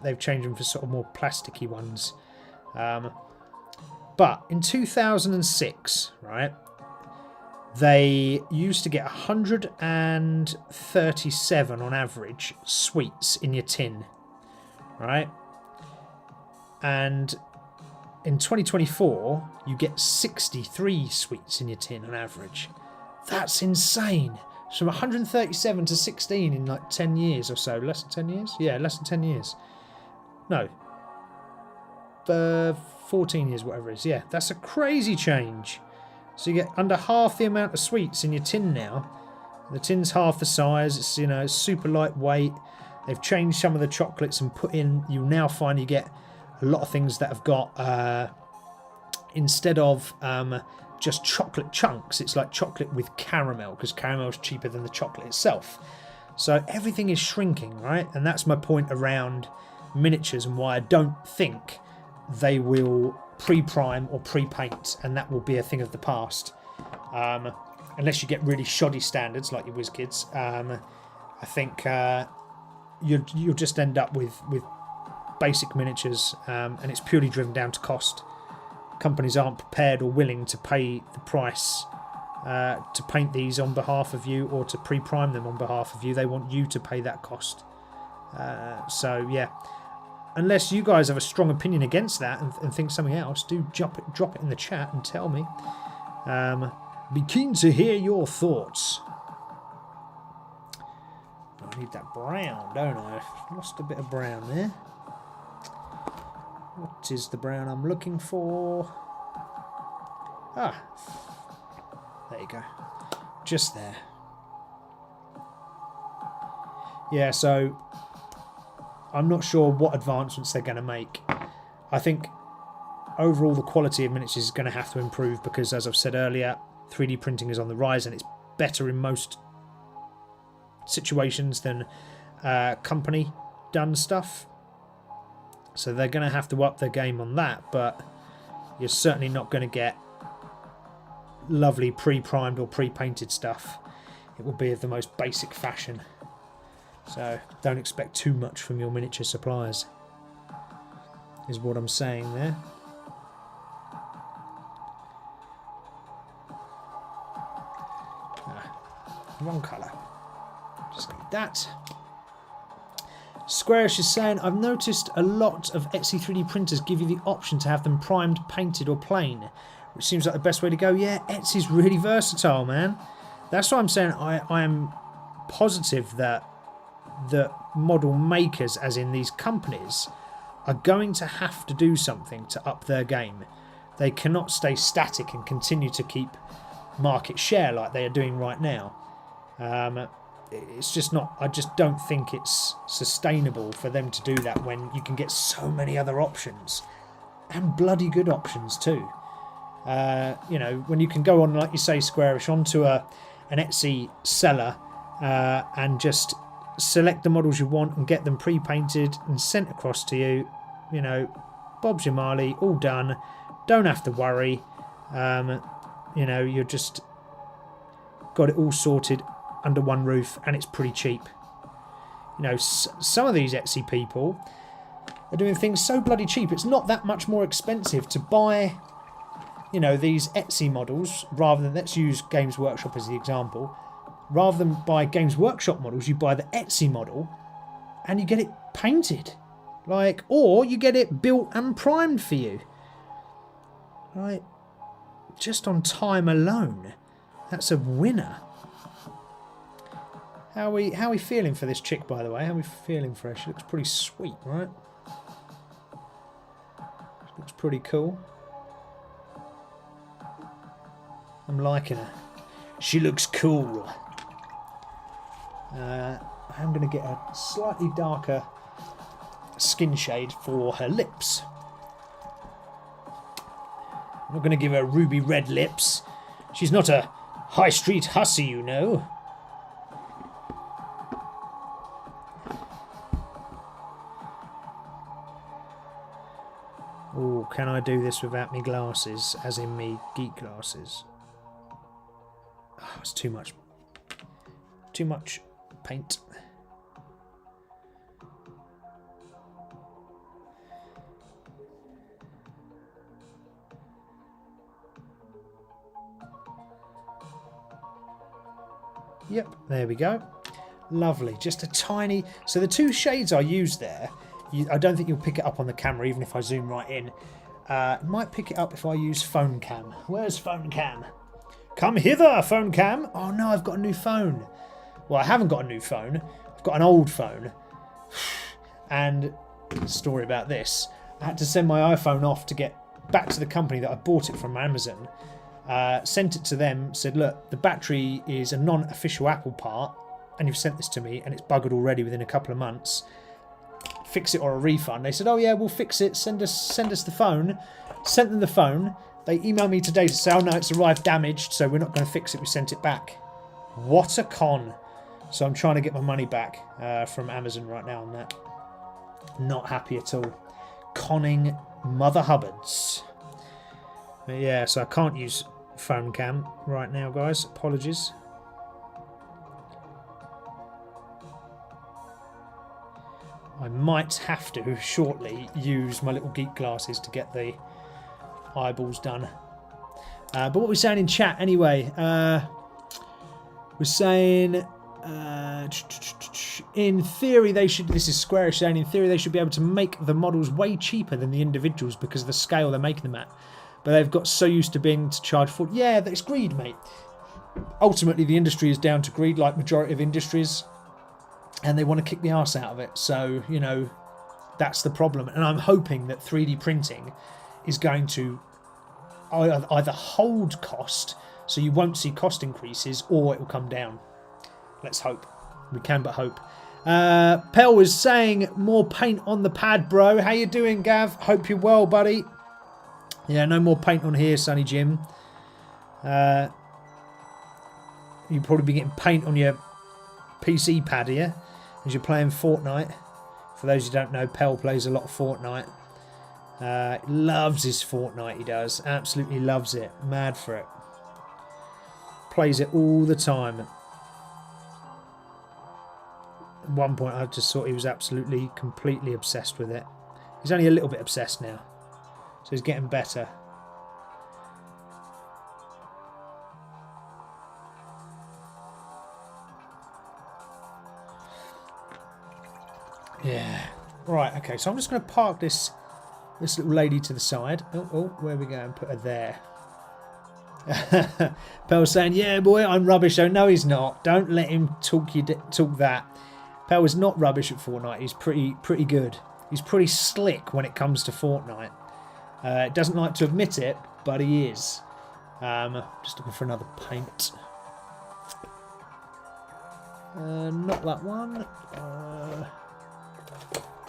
they've changed them for sort of more plasticky ones. But in 2006, right, they used to get 137 on average sweets in your tin, right? And in 2024, you get 63 sweets in your tin on average. That's insane. It's from 137 to 16 in like 10 years or so. Less than 10 years? Yeah, less than 10 years. No. 14 years, whatever it is. Yeah, that's a crazy change. So you get under half the amount of sweets in your tin now. The tin's half the size. It's, you know, super lightweight. They've changed some of the chocolates and put in. You'll now find you get a lot of things that have got instead of just chocolate chunks, it's like chocolate with caramel, because caramel's cheaper than the chocolate itself. So everything is shrinking, right? And that's my point around miniatures and why I don't think they will pre-prime or pre-paint, and that will be a thing of the past. Unless you get really shoddy standards like your WizKids, I think you'll just end up with basic miniatures, and it's purely driven down to cost. Companies aren't prepared or willing to pay the price to paint these on behalf of you or to pre-prime them on behalf of you. They want you to pay that cost. So yeah, unless you guys have a strong opinion against that and think something else, do drop it in the chat and tell me. Be keen to hear your thoughts. I need that brown, don't I? Lost a bit of brown there. What is the brown I'm looking for? Ah, there you go. Just there. Yeah, so I'm not sure what advancements they're going to make. I think overall the quality of miniatures is going to have to improve because, as I've said earlier, 3D printing is on the rise and it's better in most situations than company done stuff. So they're going to have to up their game on that, but you're certainly not going to get lovely pre-primed or pre-painted stuff. It will be of the most basic fashion. So don't expect too much from your miniature suppliers, is what I'm saying there. Wrong colour. Just like that. Squarish is saying, I've noticed a lot of Etsy 3D printers give you the option to have them primed, painted or plain, which seems like the best way to go. Yeah, Etsy's really versatile, man. That's why I'm saying I am positive that the model makers, as in these companies, are going to have to do something to up their game. They cannot stay static and continue to keep market share like they are doing right now. It's just not, I just don't think it's sustainable for them to do that when you can get so many other options, and bloody good options too. You know, when you can go on, like you say, Squarish, onto an Etsy seller and just select the models you want and get them pre-painted and sent across to you. You know, Bob's your Marley, all done. Don't have to worry. You know, you're just got it all sorted under one roof, and it's pretty cheap. You know, some of these Etsy people are doing things so bloody cheap. It's not that much more expensive to buy, you know, these Etsy models rather than, let's use Games Workshop as the example. Rather than buy Games Workshop models, you buy the Etsy model and you get it painted. Like, or you get it built and primed for you. Right? Just on time alone. That's a winner. How are we feeling for this chick, by the way? How are we feeling for her? She looks pretty sweet, right? She looks pretty cool. I'm liking her. She looks cool. I'm going to get a slightly darker skin shade for her lips. I'm not going to give her ruby red lips. She's not a high street hussy, you know. Oh, can I do this without me glasses, as in me geek glasses? Oh, it's too much. Too much paint. Yep, there we go. Lovely. Just a tiny... So the two shades I used there, I don't think you'll pick it up on the camera, even if I zoom right in. Might pick it up if I use phone cam. Where's phone cam? Come hither, phone cam. Oh no, I've got a new phone. Well, I haven't got a new phone. I've got an old phone. And story about this. I had to send my iPhone off to get back to the company that I bought it from Amazon. Sent it to them, said, look, the battery is a non-official Apple part, and you've sent this to me, and it's buggered already within a couple of months. Fix it or a refund. They said, oh yeah, we'll fix it. Send us the phone. Sent them the phone. They emailed me today to say, oh no, it's arrived damaged, so we're not going to fix it. We sent it back. What a con. So I'm trying to get my money back from Amazon right now on that. Not happy at all. Conning Mother Hubbards. But yeah, so I can't use phone cam right now, guys. Apologies. I might have to shortly use my little geek glasses to get the eyeballs done. But what we're saying in chat anyway, we're saying in theory they should, this is Squarish saying, in theory they should be able to make the models way cheaper than the individuals because of the scale they're making them at. But they've got so used to being to charge for, yeah, that's greed, mate. Ultimately the industry is down to greed, like majority of industries. and they want to kick the arse out of it. So, you know, that's the problem. And I'm hoping that 3D printing is going to either hold cost, so you won't see cost increases, or it will come down. Let's hope. We can but hope. Pell was saying, more paint on the pad, bro. How you doing, Gav? Hope you're well, buddy. Yeah, no more paint on here, Sonny Jim. You'll probably be getting paint on your PC pad here as you're playing Fortnite. For those who don't know, Pell plays a lot of Fortnite. Loves his Fortnite, he does. Absolutely loves it. Mad for it. Plays it all the time. At one point I just thought he was absolutely, completely obsessed with it. He's only a little bit obsessed now. So he's getting better. Yeah. Right, okay, so I'm just going to park this little lady to the side. Oh, where we go? And put her there. Pell's saying, yeah, boy, I'm rubbish. Oh, no, he's not. Don't let him talk that. Pell is not rubbish at Fortnite. He's pretty good. He's pretty slick when it comes to Fortnite. Doesn't like to admit it, but he is. Just looking for another paint. Not that one.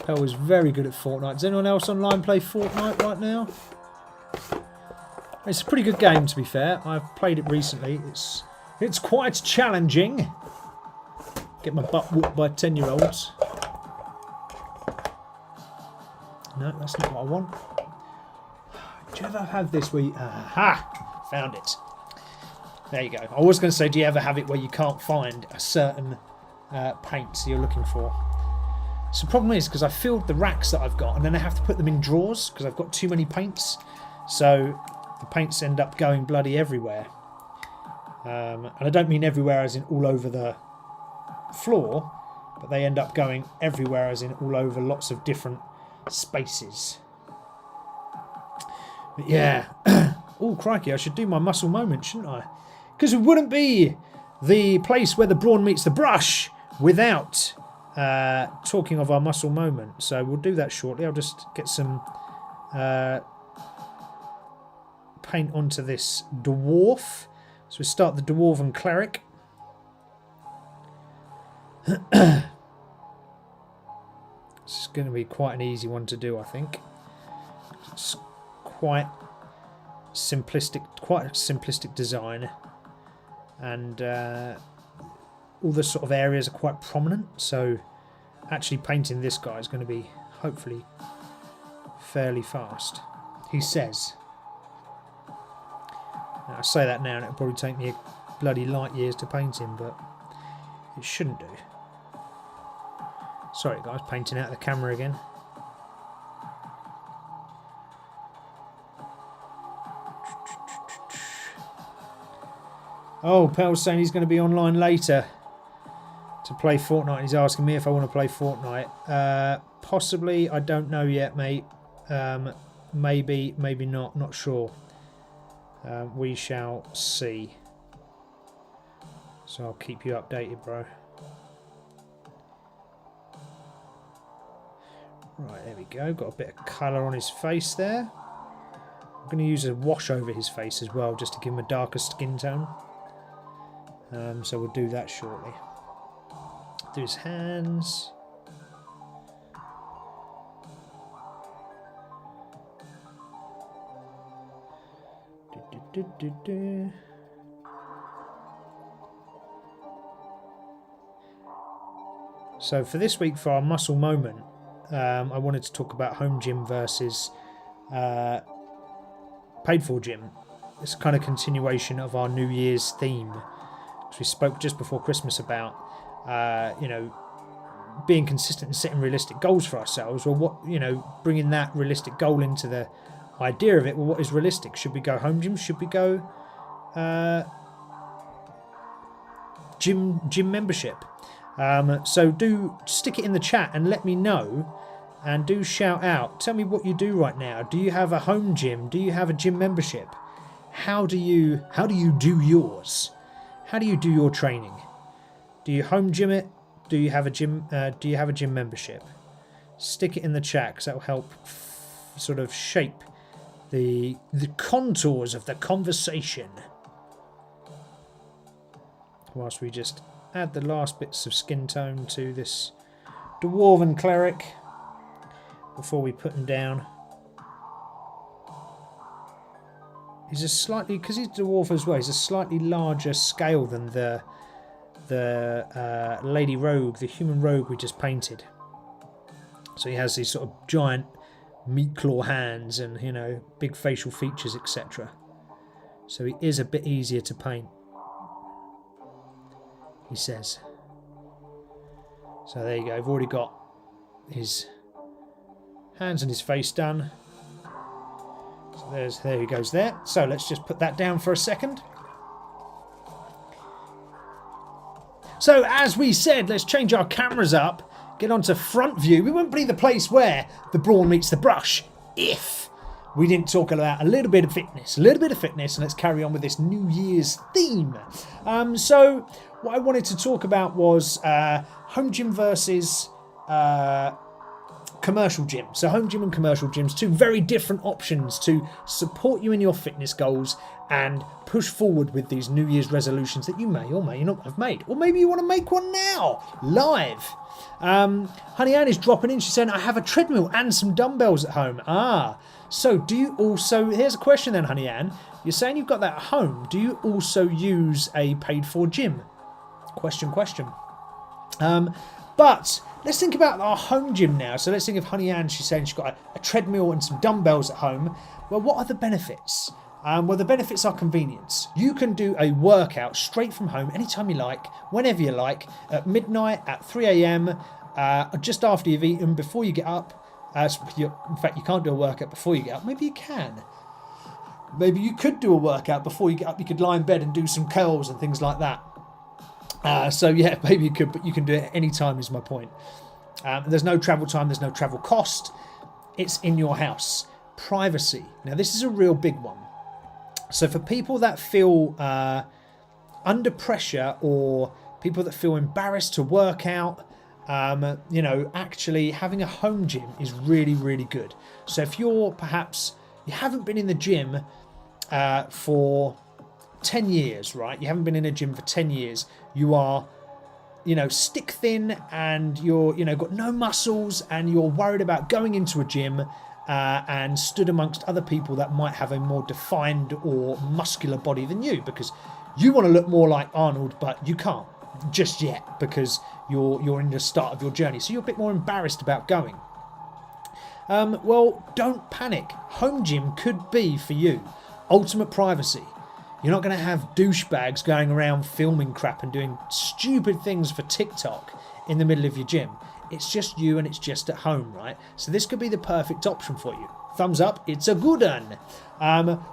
Pell is very good at Fortnite. Does anyone else online play Fortnite right now? It's a pretty good game, to be fair. I've played it recently. It's quite challenging. Get my butt whooped by 10-year-olds. No, that's not what I want. Do you ever have this where you... Aha! Found it. There you go. I was going to say, do you ever have it where you can't find a certain paint you're looking for? So the problem is, because I filled the racks that I've got, and then I have to put them in drawers, because I've got too many paints. So the paints end up going bloody everywhere. And I don't mean everywhere as in all over the floor, but they end up going everywhere as in all over lots of different spaces. But yeah. Oh, crikey, I should do my muscle moment, shouldn't I? Because it wouldn't be the place where the brawn meets the brush without talking of our muscle moment. So we'll do that shortly. I'll just get some paint onto this dwarf. So we start the dwarven cleric. This is going to be quite an easy one to do, I think. It's quite a simplistic design, and all the sort of areas are quite prominent, so actually painting this guy is going to be hopefully fairly fast, he says. Now, I say that now and it'll probably take me a bloody light years to paint him, but it shouldn't do. Sorry guys, painting out the camera again. Oh, Pell's saying he's going to be online later to play Fortnite. He's asking me if I want to play Fortnite. Possibly, I don't know yet, mate. Maybe, maybe not. Not sure. We shall see. So I'll keep you updated, bro. Right, there we go. Got a bit of colour on his face there. I'm going to use a wash over his face as well, just to give him a darker skin tone. So we'll do that shortly. Do his hands. So for this week, for our muscle moment, I wanted to talk about home gym versus paid for gym. It's kind of continuation of our New Year's theme. As we spoke just before Christmas about, you know, being consistent and setting realistic goals for ourselves. Well, what, you know, bringing that realistic goal into the idea of it. Well, what is realistic? Should we go home gym? Should we go gym membership? So do stick it in the chat and let me know, and do shout out. Tell me what you do right now. Do you have a home gym? Do you have a gym membership? How do you do yours? How do you do your training? Do you home gym it? do you have a gym? Do you have a gym membership? Stick it in the chat because that will help sort of shape the contours of the conversation. Whilst we just add the last bits of skin tone to this dwarven cleric before we put him down. He's a slightly, because he's dwarf as well, he's a slightly larger scale than the lady rogue, the human rogue we just painted. So he has these sort of giant meat claw hands and, you know, big facial features, etc. So he is a bit easier to paint, he says. So there you go, I've already got his hands and his face done. So there he goes there. So let's just put that down for a second. So as we said, let's change our cameras up, get onto front view. We wouldn't be the place where the brawn meets the brush if we didn't talk about a little bit of fitness. And let's carry on with this New Year's theme. So what I wanted to talk about was home gym versus commercial gym. So home gym and commercial gyms, two very different options to support you in your fitness goals and push forward with these New Year's resolutions that you may or may not have made. Or maybe you want to make one now, live. Honey Ann is dropping in. She's saying, I have a treadmill and some dumbbells at home. So do you also, here's a question then, Honey Ann. You're saying you've got that at home. Do you also use a paid for gym? Question. But let's think about our home gym now. So let's think of Honey Ann. She's saying she's got a treadmill and some dumbbells at home. Well, what are the benefits? Well, the benefits are convenience. You can do a workout straight from home anytime you like, whenever you like, at midnight, at 3 a.m, just after you've eaten, before you get up. In fact, you can't do a workout before you get up. Maybe you can. Maybe you could do a workout before you get up. You could lie in bed and do some curls and things like that. So yeah, maybe you could, but you can do it any time is my point. There's no travel time, there's no travel cost. It's in your house. Privacy. Now this is a real big one. So for people that feel under pressure or people that feel embarrassed to work out, you know, actually having a home gym is really, really good. So if you're perhaps, you haven't been in the gym for 10 years, right? You haven't been in a gym for 10 years. You are, you know, stick thin and you're, you know, got no muscles and you're worried about going into a gym and stood amongst other people that might have a more defined or muscular body than you, because you want to look more like Arnold, but you can't just yet because you're in the start of your journey. So you're a bit more embarrassed about going. Well, don't panic. Home gym could be for you. Ultimate privacy. You're not going to have douchebags going around filming crap and doing stupid things for TikTok in the middle of your gym. It's just you and it's just at home, right? So this could be the perfect option for you. Thumbs up, it's a good one.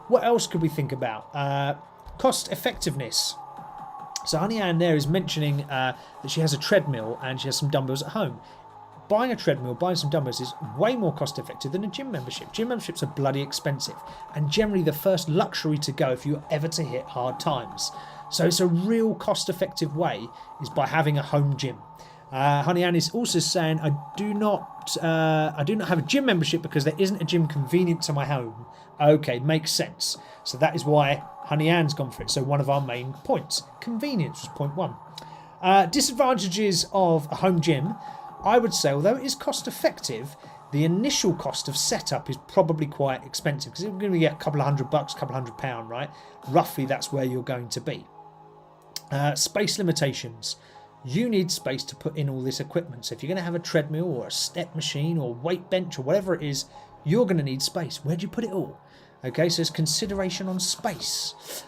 What else could we think about? Cost effectiveness. So Honey Ann there is mentioning that she has a treadmill and she has some dumbbells at home. Buying a treadmill, buying some dumbbells is way more cost effective than a gym membership. Gym memberships are bloody expensive and generally the first luxury to go if you're ever to hit hard times. So it's a real cost effective way is by having a home gym. Honey Ann is also saying, I do not have a gym membership because there isn't a gym convenient to my home. Okay, makes sense. So that is why Honey Ann's gone for it. So one of our main points, convenience was point one. Disadvantages of a home gym. I would say, although it is cost effective, the initial cost of setup is probably quite expensive because you're going to get a couple of $100, couple of £100, right? Roughly that's where you're going to be. Space limitations. You need space to put in all this equipment. So if you're going to have a treadmill or a step machine or weight bench or whatever it is, you're going to need space. Where do you put it all? Okay, so there's consideration on space.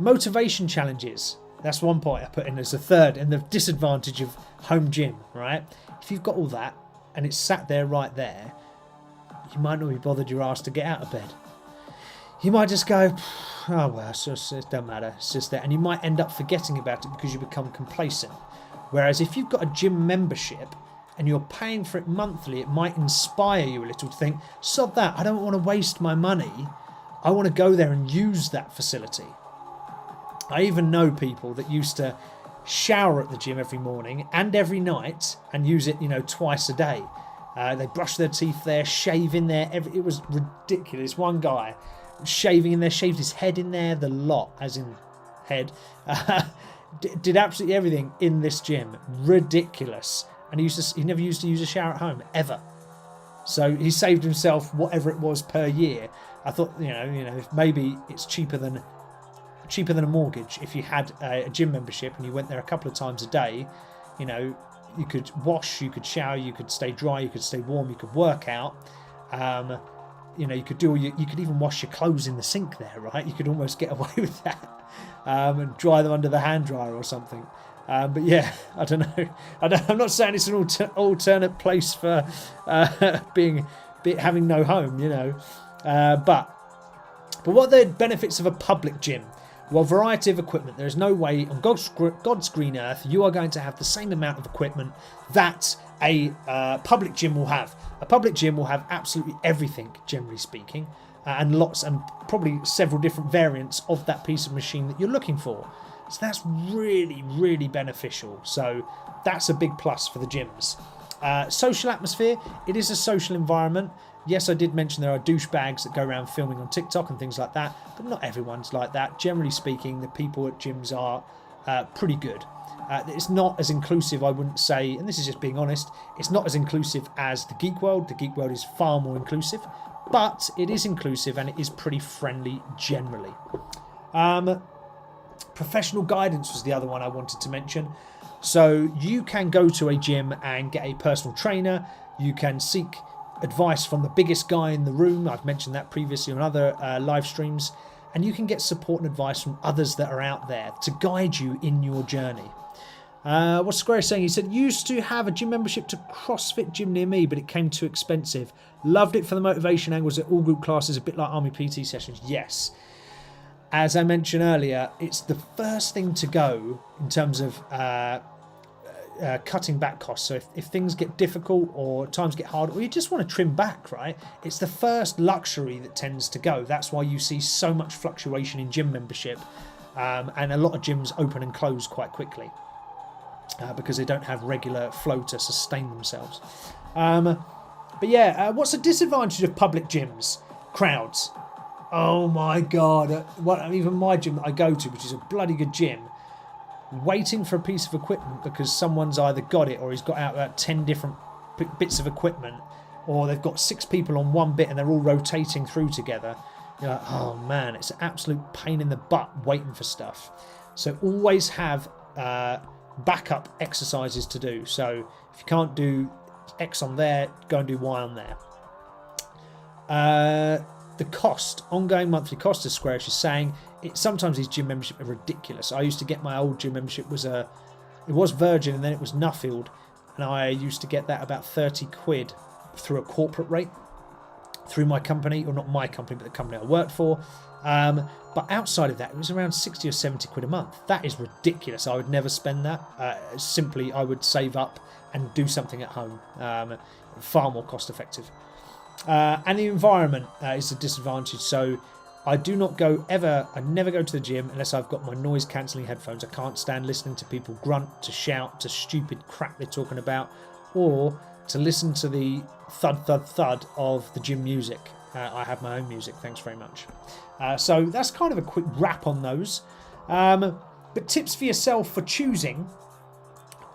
Motivation challenges. That's one point I put in as a third, and the disadvantage of home gym, right? If you've got all that and it's sat there right there, you might not be bothered your ass to get out of bed. You might just go, oh well, it don't matter, it's just there. And you might end up forgetting about it because you become complacent. Whereas if you've got a gym membership and you're paying for it monthly, it might inspire you a little to think, sod that, I don't want to waste my money. I want to go there and use that facility. I even know people that used to shower at the gym every morning and every night and use it, twice a day. They brush their teeth there, shave in there. It was ridiculous. One guy shaving in there, shaved his head in there, the lot, as in head. Did absolutely everything in this gym. Ridiculous. And he never used to use a shower at home, ever. So he saved himself whatever it was per year. I thought, maybe it's cheaper than a mortgage. If you had a gym membership and you went there a couple of times a day, you could wash, you could shower, you could stay dry, you could stay warm, you could work out. You could you could even wash your clothes in the sink there, right? You could almost get away with that, and dry them under the hand dryer or something. But yeah, I don't know. I'm not saying it's an alternate place for having no home, but what are the benefits of a public gym? Well, variety of equipment. There is no way on God's green earth you are going to have the same amount of equipment that a public gym will have. A public gym will have absolutely everything, generally speaking, and probably several different variants of that piece of machine that you're looking for. So that's really, really beneficial. So that's a big plus for the gyms. Social atmosphere. It is a social environment. Yes, I did mention there are douchebags that go around filming on TikTok and things like that, but not everyone's like that. Generally speaking, the people at gyms are pretty good. It's not as inclusive, I wouldn't say, and this is just being honest, it's not as inclusive as the geek world. The geek world is far more inclusive, but it is inclusive and it is pretty friendly generally. Professional guidance was the other one I wanted to mention. So you can go to a gym and get a personal trainer. You can seek advice from the biggest guy in the room. I've mentioned that previously on other live streams. And you can get support and advice from others that are out there to guide you in your journey. What's Square saying? He said, used to have a gym membership to CrossFit gym near me, but it came too expensive. Loved it for the motivation angles at all group classes, a bit like Army PT sessions. Yes. As I mentioned earlier, it's the first thing to go in terms of cutting back costs. So if things get difficult or times get hard, or you just want to trim back, right? It's the first luxury that tends to go. That's why you see so much fluctuation in gym membership, and a lot of gyms open and close quite quickly because they don't have regular flow to sustain themselves. But yeah, what's the disadvantage of public gyms? Crowds. Oh my God. Even my gym that I go to, which is a bloody good gym, waiting for a piece of equipment because someone's either got it or he's got out about 10 different bits of equipment, or they've got 6 people on one bit and they're all rotating through together. You're like, oh man, it's an absolute pain in the butt waiting for stuff. So always have backup exercises to do. So if you can't do X on there, go and do Y on there. The cost, ongoing monthly cost, as Squarish is saying, sometimes these gym memberships are ridiculous. I used to get my old gym membership, it was Virgin and then it was Nuffield, and I used to get that about 30 quid through a corporate rate through my company, or not my company, but the company I worked for. But outside of that, it was around 60 or 70 quid a month. That is ridiculous. I would never spend that. Simply, I would save up and do something at home. Far more cost effective. And the environment is a disadvantage. So I never go to the gym unless I've got my noise cancelling headphones. I can't stand listening to people grunt, to shout, to stupid crap they're talking about, or to listen to the thud, thud, thud of the gym music. I have my own music, thanks very much. So that's kind of a quick wrap on those. But tips for yourself for choosing,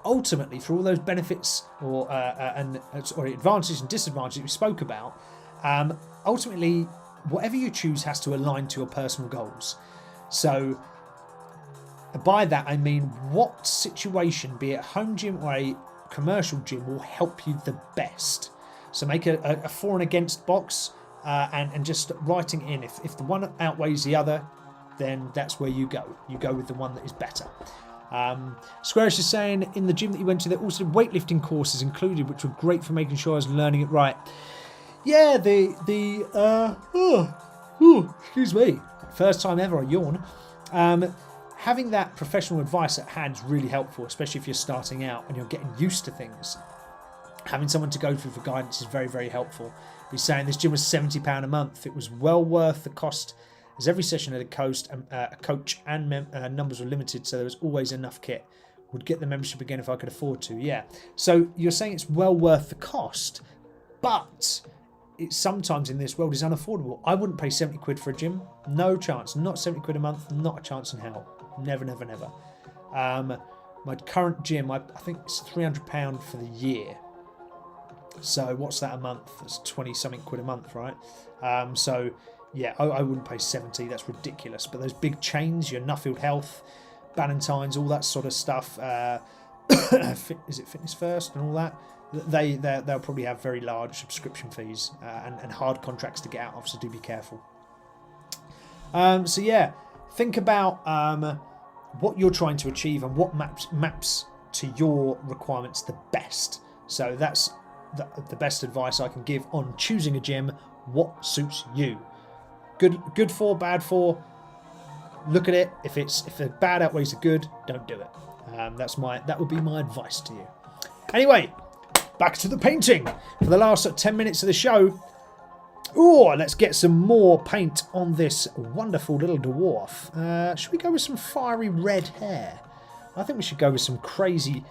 ultimately, for all those benefits or advantages and disadvantages we spoke about, ultimately, whatever you choose has to align to your personal goals. So by that I mean what situation, be it a home gym or a commercial gym, will help you the best. So make a for and against box, and just writing in. If the one outweighs the other, then that's where you go. You go with the one that is better. Squarish is saying in the gym that you went to, there also weightlifting courses included, which were great for making sure I was learning it right. Yeah, excuse me, first time ever I yawn. Having that professional advice at hand is really helpful, especially if you're starting out and you're getting used to things. Having someone to go through for guidance is very, very helpful. He's saying this gym was £70 a month. It was well worth the cost, as every session had a coach and numbers were limited, so there was always enough kit. Would get the membership again if I could afford to. Yeah. So you're saying it's well worth the cost, but it sometimes in this world is unaffordable. I wouldn't pay 70 quid for a gym. No chance. Not 70 quid a month. Not a chance in hell. Never, never, never. My current gym, I think it's £300 for the year. So what's that a month? That's 20 something quid a month, right? So yeah, I wouldn't pay 70. That's ridiculous. But those big chains, your Nuffield Health, Ballantyne's, all that sort of stuff. Is it Fitness First and all that? They'll probably have very large subscription fees and hard contracts to get out of. So do be careful. So yeah, think about what you're trying to achieve and what maps to your requirements the best. So that's the best advice I can give on choosing a gym. What suits you? Good for, bad for. Look at it. If the bad outweighs the good, don't do it. That would be my advice to you. Anyway, back to the painting for the last 10 minutes of the show. Oh, let's get some more paint on this wonderful little dwarf. Should we go with some fiery red hair? I think we should go with some crazy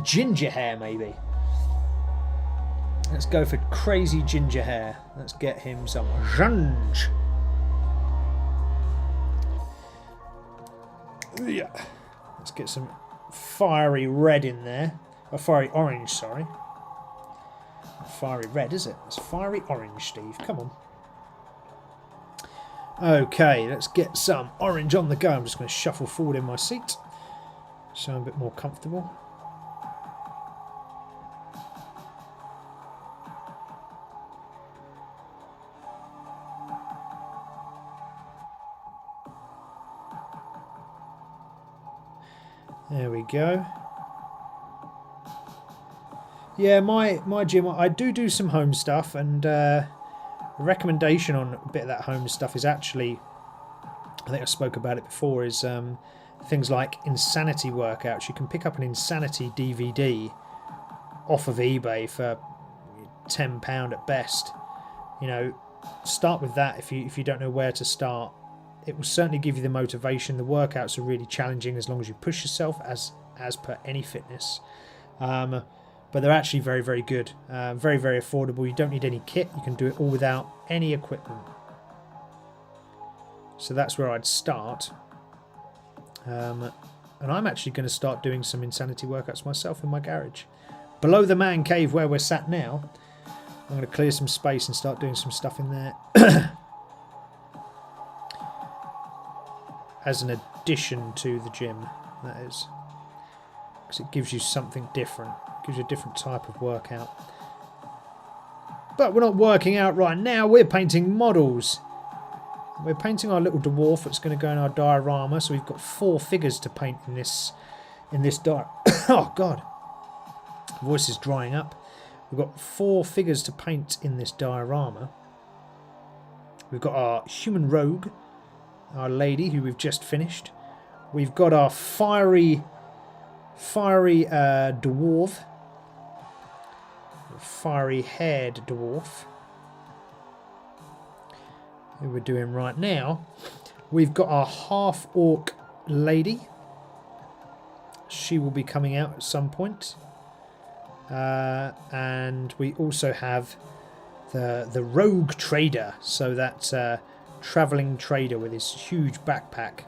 ginger hair, maybe. Let's go for crazy ginger hair. Let's get him some orange. Yeah. Let's get some fiery red in there. Oh, fiery orange, sorry. Fiery red, is it? It's fiery orange, Steve. Come on. Okay, let's get some orange on the go. I'm just going to shuffle forward in my seat so I'm a bit more comfortable. There we go. Yeah, my gym, I do some home stuff, and a recommendation on a bit of that home stuff is actually, I think I spoke about it before, is things like insanity workouts. You can pick up an insanity DVD off of eBay for £10 at best. You know, start with that if you don't know where to start. It will certainly give you the motivation. The workouts are really challenging as long as you push yourself, as per any fitness. But they're actually very, very good. Very, very affordable. You don't need any kit. You can do it all without any equipment. So that's where I'd start. And I'm actually going to start doing some insanity workouts myself in my garage. Below the man cave where we're sat now, I'm going to clear some space and start doing some stuff in there. As an addition to the gym, that is. Because it gives you something different. It gives you a different type of workout. But we're not working out right now. We're painting models. We're painting our little dwarf that's going to go in our diorama. So we've got 4 figures to paint in this oh God, voice is drying up. We've got 4 figures to paint in this diorama. We've got our human rogue, our lady who we've just finished. We've got our fiery dwarf, fiery haired dwarf who we're doing right now. We've got our half orc lady. She will be coming out at some point. And we also have the rogue trader, so that travelling trader with his huge backpack.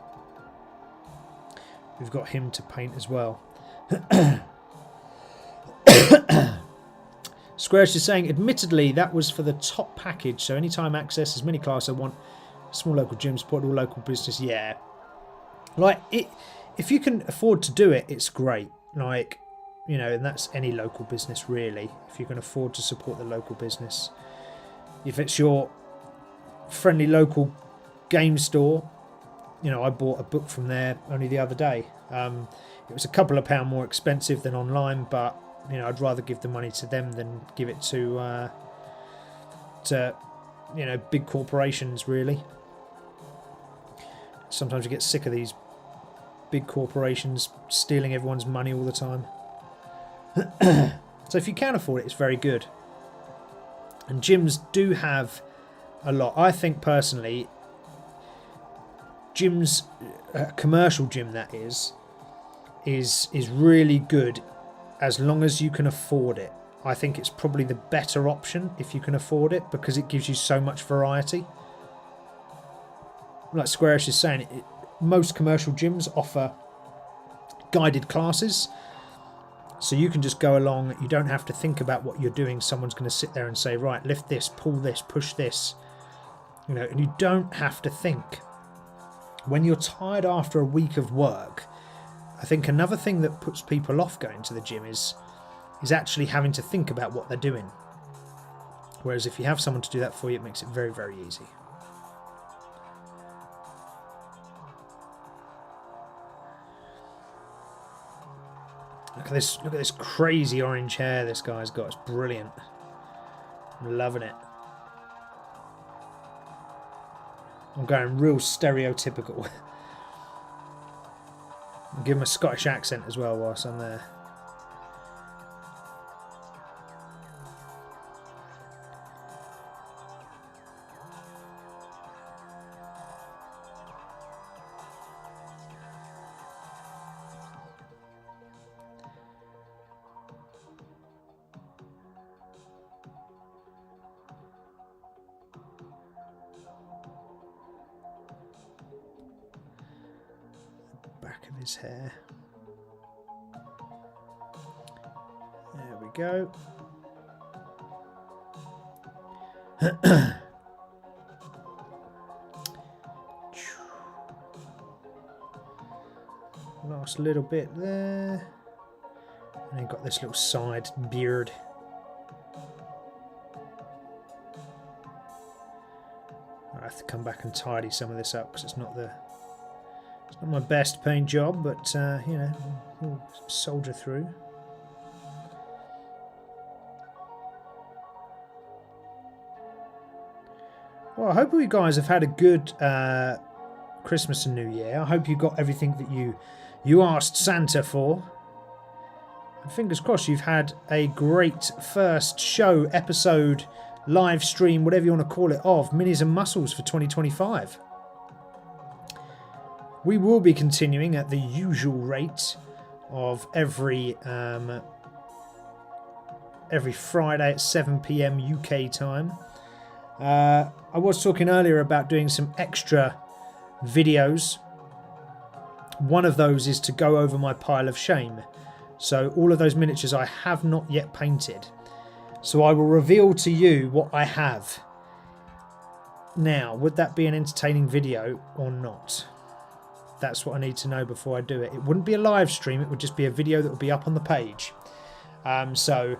We've got him to paint as well. Squares is saying, admittedly, that was for the top package, so anytime access as many classes I want. Small local gym, support all local business. Yeah, like it. If you can afford to do it, it's great. Like, you know, and that's any local business really. If you can afford to support the local business, if it's your friendly local game store, you know, I bought a book from there only the other day. It was a couple of pound more expensive than online, but you know, I'd rather give the money to them than give it to you know, big corporations really. Sometimes you get sick of these big corporations stealing everyone's money all the time. So if you can afford it, it's very good. And gyms do have a lot. I think personally, gyms, a commercial gym that is, is really good as long as you can afford it. I think it's probably the better option if you can afford it, because it gives you so much variety. Like Squarish is saying, most commercial gyms offer guided classes, so you can just go along. You don't have to think about what you're doing. Someone's going to sit there and say, right, lift this, pull this, push this, you know, and you don't have to think. When you're tired after a week of work, I think another thing that puts people off going to the gym is actually having to think about what they're doing. Whereas if you have someone to do that for you, it makes it very, very easy. Look at this crazy orange hair this guy's got. It's brilliant. I'm loving it. I'm going real stereotypical. I'll give him a Scottish accent as well whilst I'm there. Back of his hair. There we go. Last little bit there. And then got this little side beard. I have to come back and tidy some of this up because it's not my best paint job, but you know, we'll soldier through. Well, I hope you guys have had a good Christmas and New Year. I hope you got everything that you asked Santa for. And fingers crossed you've had a great first show, episode, live stream, whatever you want to call it, of Minis and Muscles for 2025. We will be continuing at the usual rate of every Friday at 7 PM UK time. I was talking earlier about doing some extra videos. One of those is to go over my pile of shame. So all of those miniatures I have not yet painted. So I will reveal to you what I have. Now, would that be an entertaining video or not? That's what I need to know before I do it. It wouldn't be a live stream, it would just be a video that would be up on the page. So,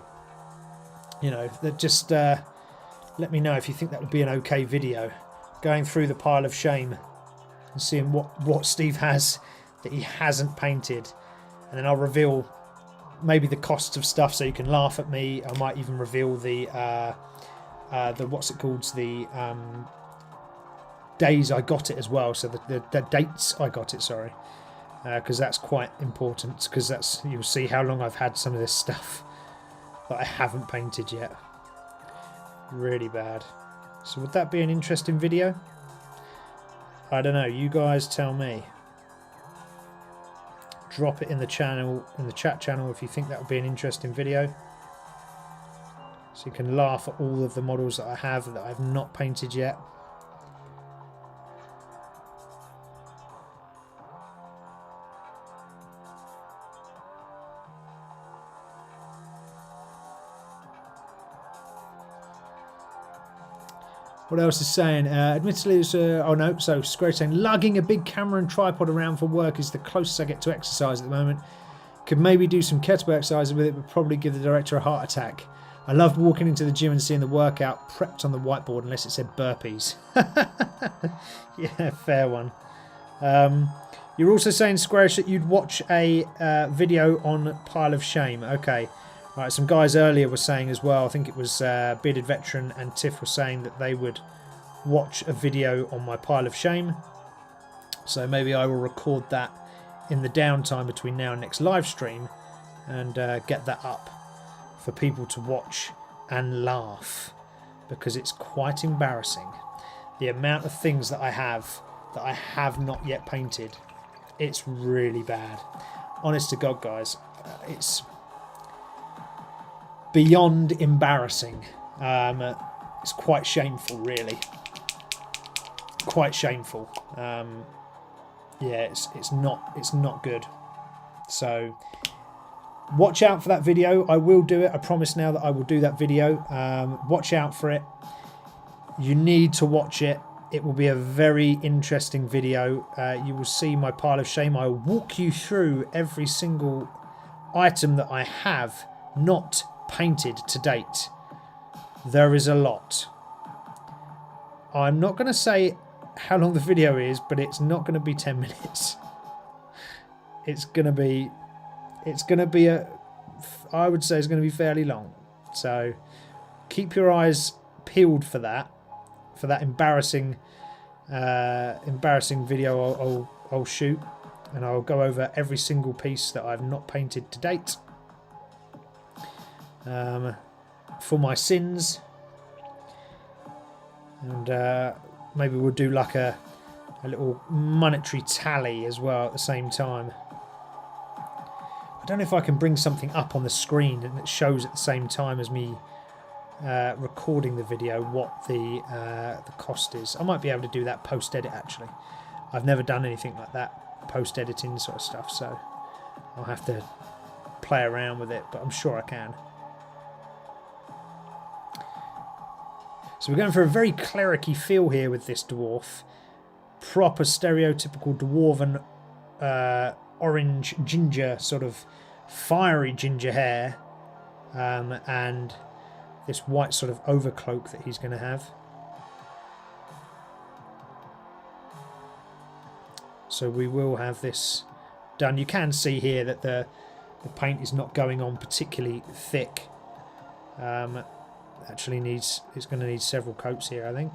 you know, just let me know if you think that would be an okay video. Going through the pile of shame and seeing what Steve has that he hasn't painted. And then I'll reveal maybe the costs of stuff so you can laugh at me. I might even reveal the what's it called? The days I got it as well, so the dates I got it, sorry, because that's quite important, because that's, you'll see how long I've had some of this stuff that I haven't painted yet. Really bad. So would that be an interesting video? I don't know, you guys tell me. Drop it in the channel, in the chat channel, if you think that would be an interesting video, so you can laugh at all of the models that I have that I've not painted yet. What else is saying? Admittedly, it's, oh no, so Square saying, lugging a big camera and tripod around for work is the closest I get to exercise at the moment. Could maybe do some kettlebell exercises with it, but probably give the director a heart attack. I loved walking into the gym and seeing the workout prepped on the whiteboard, unless it said burpees. Yeah, fair one. You're also saying, Squarish, that you'd watch a video on Pile of Shame. Okay. Right, some guys earlier were saying as well, I think it was Bearded Veteran and Tiff were saying that they would watch a video on my Pile of Shame. So maybe I will record that in the downtime between now and next live stream and get that up for people to watch and laugh, because it's quite embarrassing. The amount of things that I have not yet painted, it's really bad. honest to God, guys, it's beyond embarrassing. It's quite shameful, really. Quite shameful. Yeah, it's not good. So watch out for that video. I will do it. I promise now that I will do that video. Watch out for it. You need to watch it. It will be a very interesting video. You will see my pile of shame. I will walk you through every single item that I have not painted to date. There is a lot. I'm not going to say how long the video is, but it's not going to be 10 minutes. It's going to be I would say it's going to be fairly long. So keep your eyes peeled for that embarrassing video I'll shoot, and I'll go over every single piece that I've not painted to date. For my sins, and maybe we'll do like a little monetary tally as well at the same time. I don't know if I can bring something up on the screen and it shows at the same time as me recording the video what the cost is. I might be able to do that post edit actually. I've never done anything like that, post editing sort of stuff, so I'll have to play around with it, but I'm sure I can. So we're going for a very clericy feel here with this dwarf. Proper stereotypical dwarven orange ginger, sort of fiery ginger hair, and this white sort of overcloak that he's going to have. So we will have this done. You can see here that the paint is not going on particularly thick. Actually it's going to need several coats here, I think,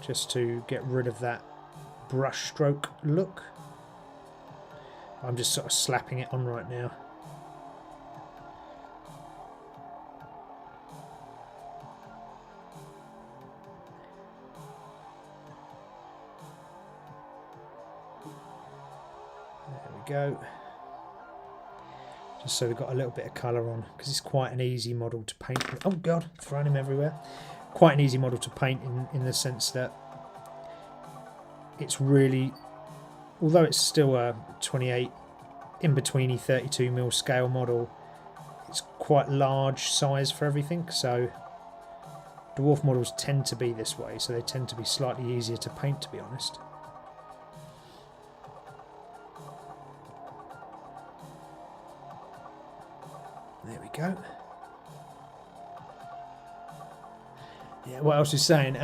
just to get rid of that brush stroke look. I'm just sort of slapping it on right now. There we go. Just so we've got a little bit of colour on, because it's quite an easy model to paint. Oh god, throwing him everywhere. Quite an easy model to paint in the sense that it's really, although it's still a 28 in-betweeny 32mm scale model, it's quite large size for everything, so dwarf models tend to be this way, so they tend to be slightly easier to paint, to be honest. There we go. Yeah, what else is saying?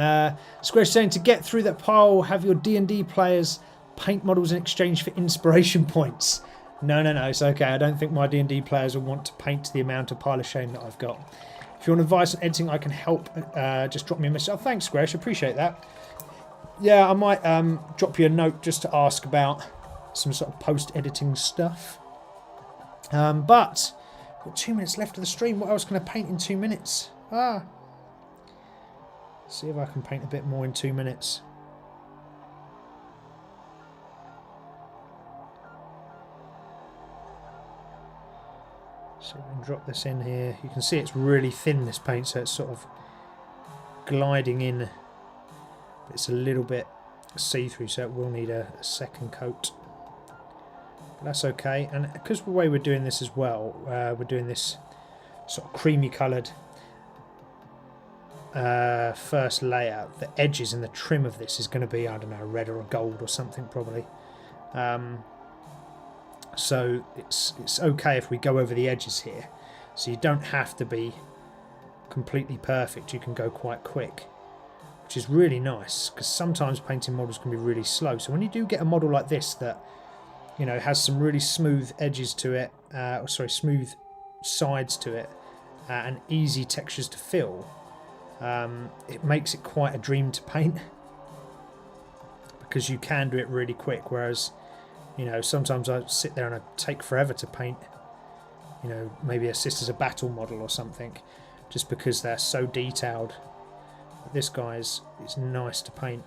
Square's saying to get through that pile, have your D&D players paint models in exchange for inspiration points. No, it's okay. I don't think my D&D players will want to paint the amount of pile of shame that I've got. If you want advice on editing, I can help. Just drop me a message. Oh, thanks, Squash. Appreciate that. Yeah, I might drop you a note just to ask about some sort of post-editing stuff. But we've got 2 minutes left of the stream. What else can I paint in 2 minutes? See if I can paint a bit more in 2 minutes. So we can drop this in here. You can see it's really thin, this paint, so it's sort of gliding in. But it's a little bit see-through, so it will need a second coat. But that's okay. And because the way we're doing this as well, we're doing this sort of creamy coloured first layer. The edges and the trim of this is going to be, I don't know, red or a gold or something probably. So it's okay if we go over the edges here. So you don't have to be completely perfect. You can go quite quick, which is really nice, because sometimes painting models can be really slow. So when you do get a model like this that, you know, has some really smooth edges to it, smooth sides to it, and easy textures to fill, it makes it quite a dream to paint, because you can do it really quick, whereas, you know, sometimes I sit there and I take forever to paint, you know, maybe a Sisters of Battle model or something, just because they're so detailed. But this guy is nice to paint.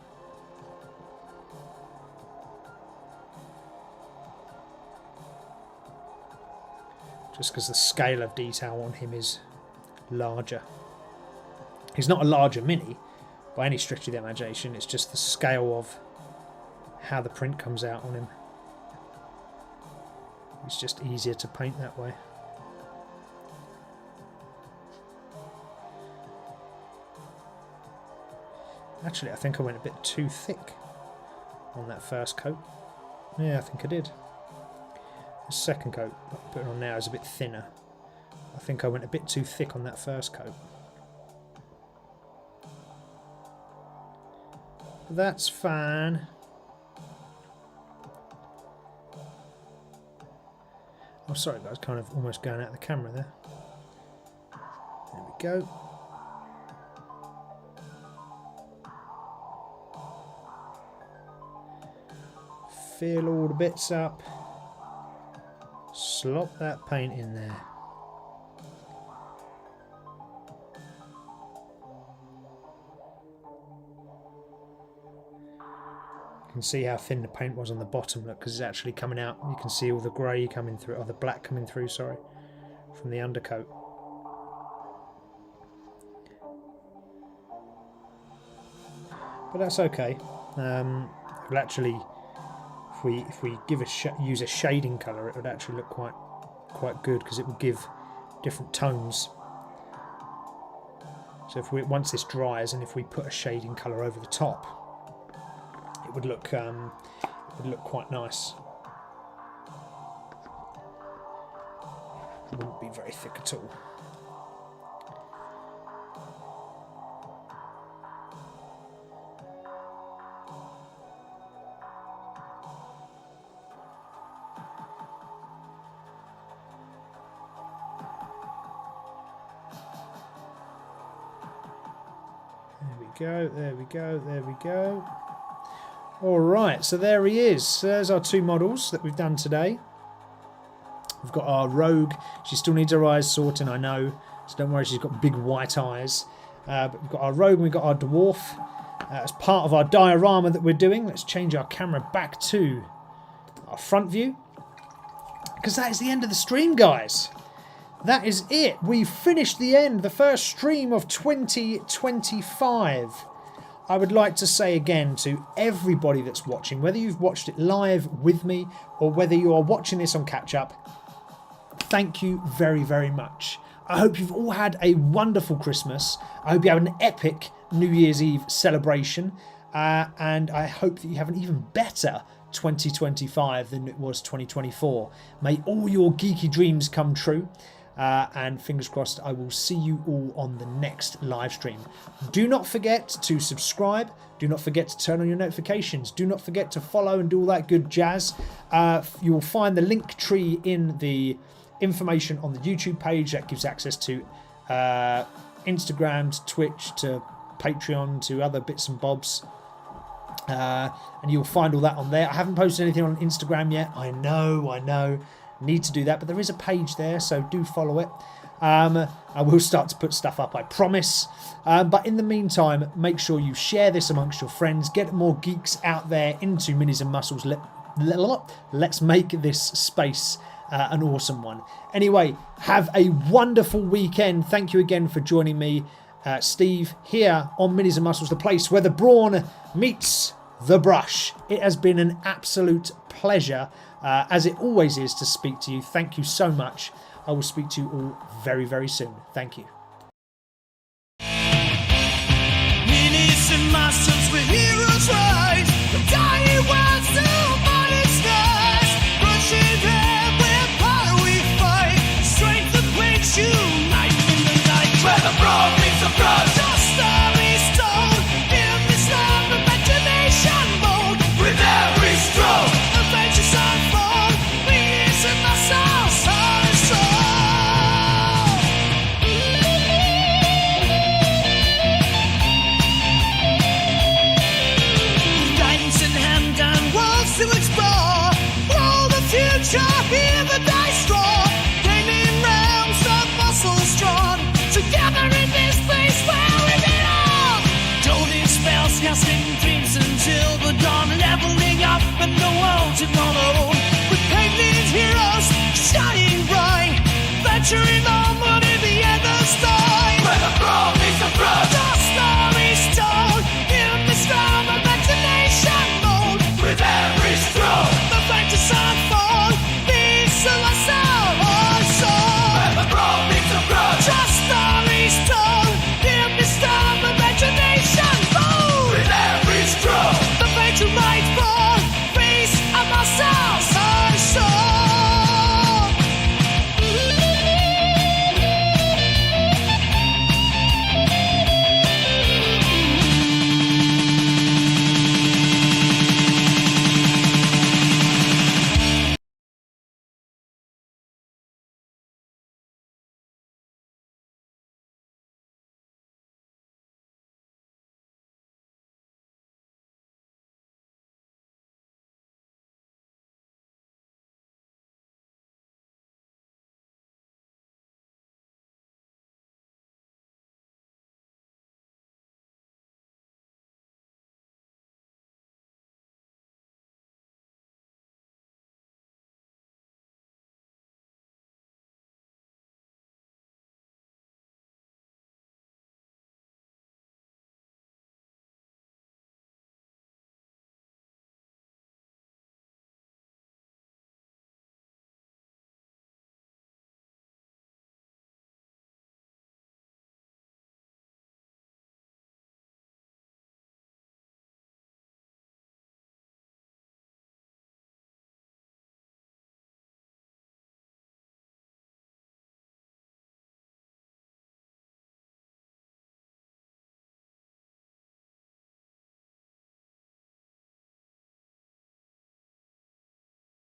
just because the scale of detail on him is larger. He's not a larger mini by any stretch of the imagination, it's just the scale of how the print comes out on him. It's just easier to paint that way. Actually, I think I went a bit too thick on that first coat. Yeah, I think I did. The second coat I'm putting on now is a bit thinner. I think I went a bit too thick on that first coat. But that's fine. Oh, sorry guys, kind of almost going out of the camera there. There we go. Fill all the bits up. Slop that paint in there. You can see how thin the paint was on the bottom, look, because it's actually coming out. You can see all the grey coming through, or the black coming through, sorry, from the undercoat. But that's okay. It'll actually, if we use a shading colour, it would actually look quite good, because it will give different tones. So once this dries, and if we put a shading colour over the top, it would look quite nice. It wouldn't be very thick at all. There we go, there we go, there we go. Alright, so there he is. There's our two models that we've done today. We've got our Rogue. She still needs her eyes sorting, I know. So don't worry, she's got big white eyes. But we've got our Rogue and we've got our Dwarf. As part of our diorama that we're doing, let's change our camera back to our front view. Because that is the end of the stream, guys. That is it. We've finished the first stream of 2025. I would like to say again to everybody that's watching, whether you've watched it live with me or whether you are watching this on catch-up, thank you very, very much. I hope you've all had a wonderful Christmas. I hope you have an epic New Year's Eve celebration. And I hope that you have an even better 2025 than it was 2024. May all your geeky dreams come true. And fingers crossed, I will see you all on the next live stream. Do not forget to subscribe. Do not forget to turn on your notifications. Do not forget to follow and do all that good jazz. You will find the link tree in the information on the YouTube page that gives access to Instagram, to Twitch, to Patreon, to other bits and bobs. And you'll find all that on there. I haven't posted anything on Instagram yet. I know. Need to do that, but there is a page there, so do follow it. I will start to put stuff up, I promise. But in the meantime, make sure you share this amongst your friends. Get more geeks out there into Minis and Muscles. Let's make this space an awesome one. Anyway, have a wonderful weekend. Thank you again for joining me, Steve, here on Minis and Muscles, the place where the brawn meets the brush. It has been an absolute pleasure, as it always is, to speak to you. Thank you so much. I will speak to you all very, very soon. Thank you. Minis and muscles, we're heroes rise. The dying world's still mighty skies. Rushing ahead, we're power we fight. Strength that makes you night in the night. Where the brawn meets the brush. The story's told in this love imagination mode. With every stroke, adventures unfold. Minis and muscles, heart and soul. Guidance in hand and worlds to explore. Roll the future, hear the dice draw. Gaining realms of muscles drawn. Together in this place where we belong. Golden spells, casting dreams until the dawn. Leveling up and the world to follow. With painted heroes shining bright. adventure in the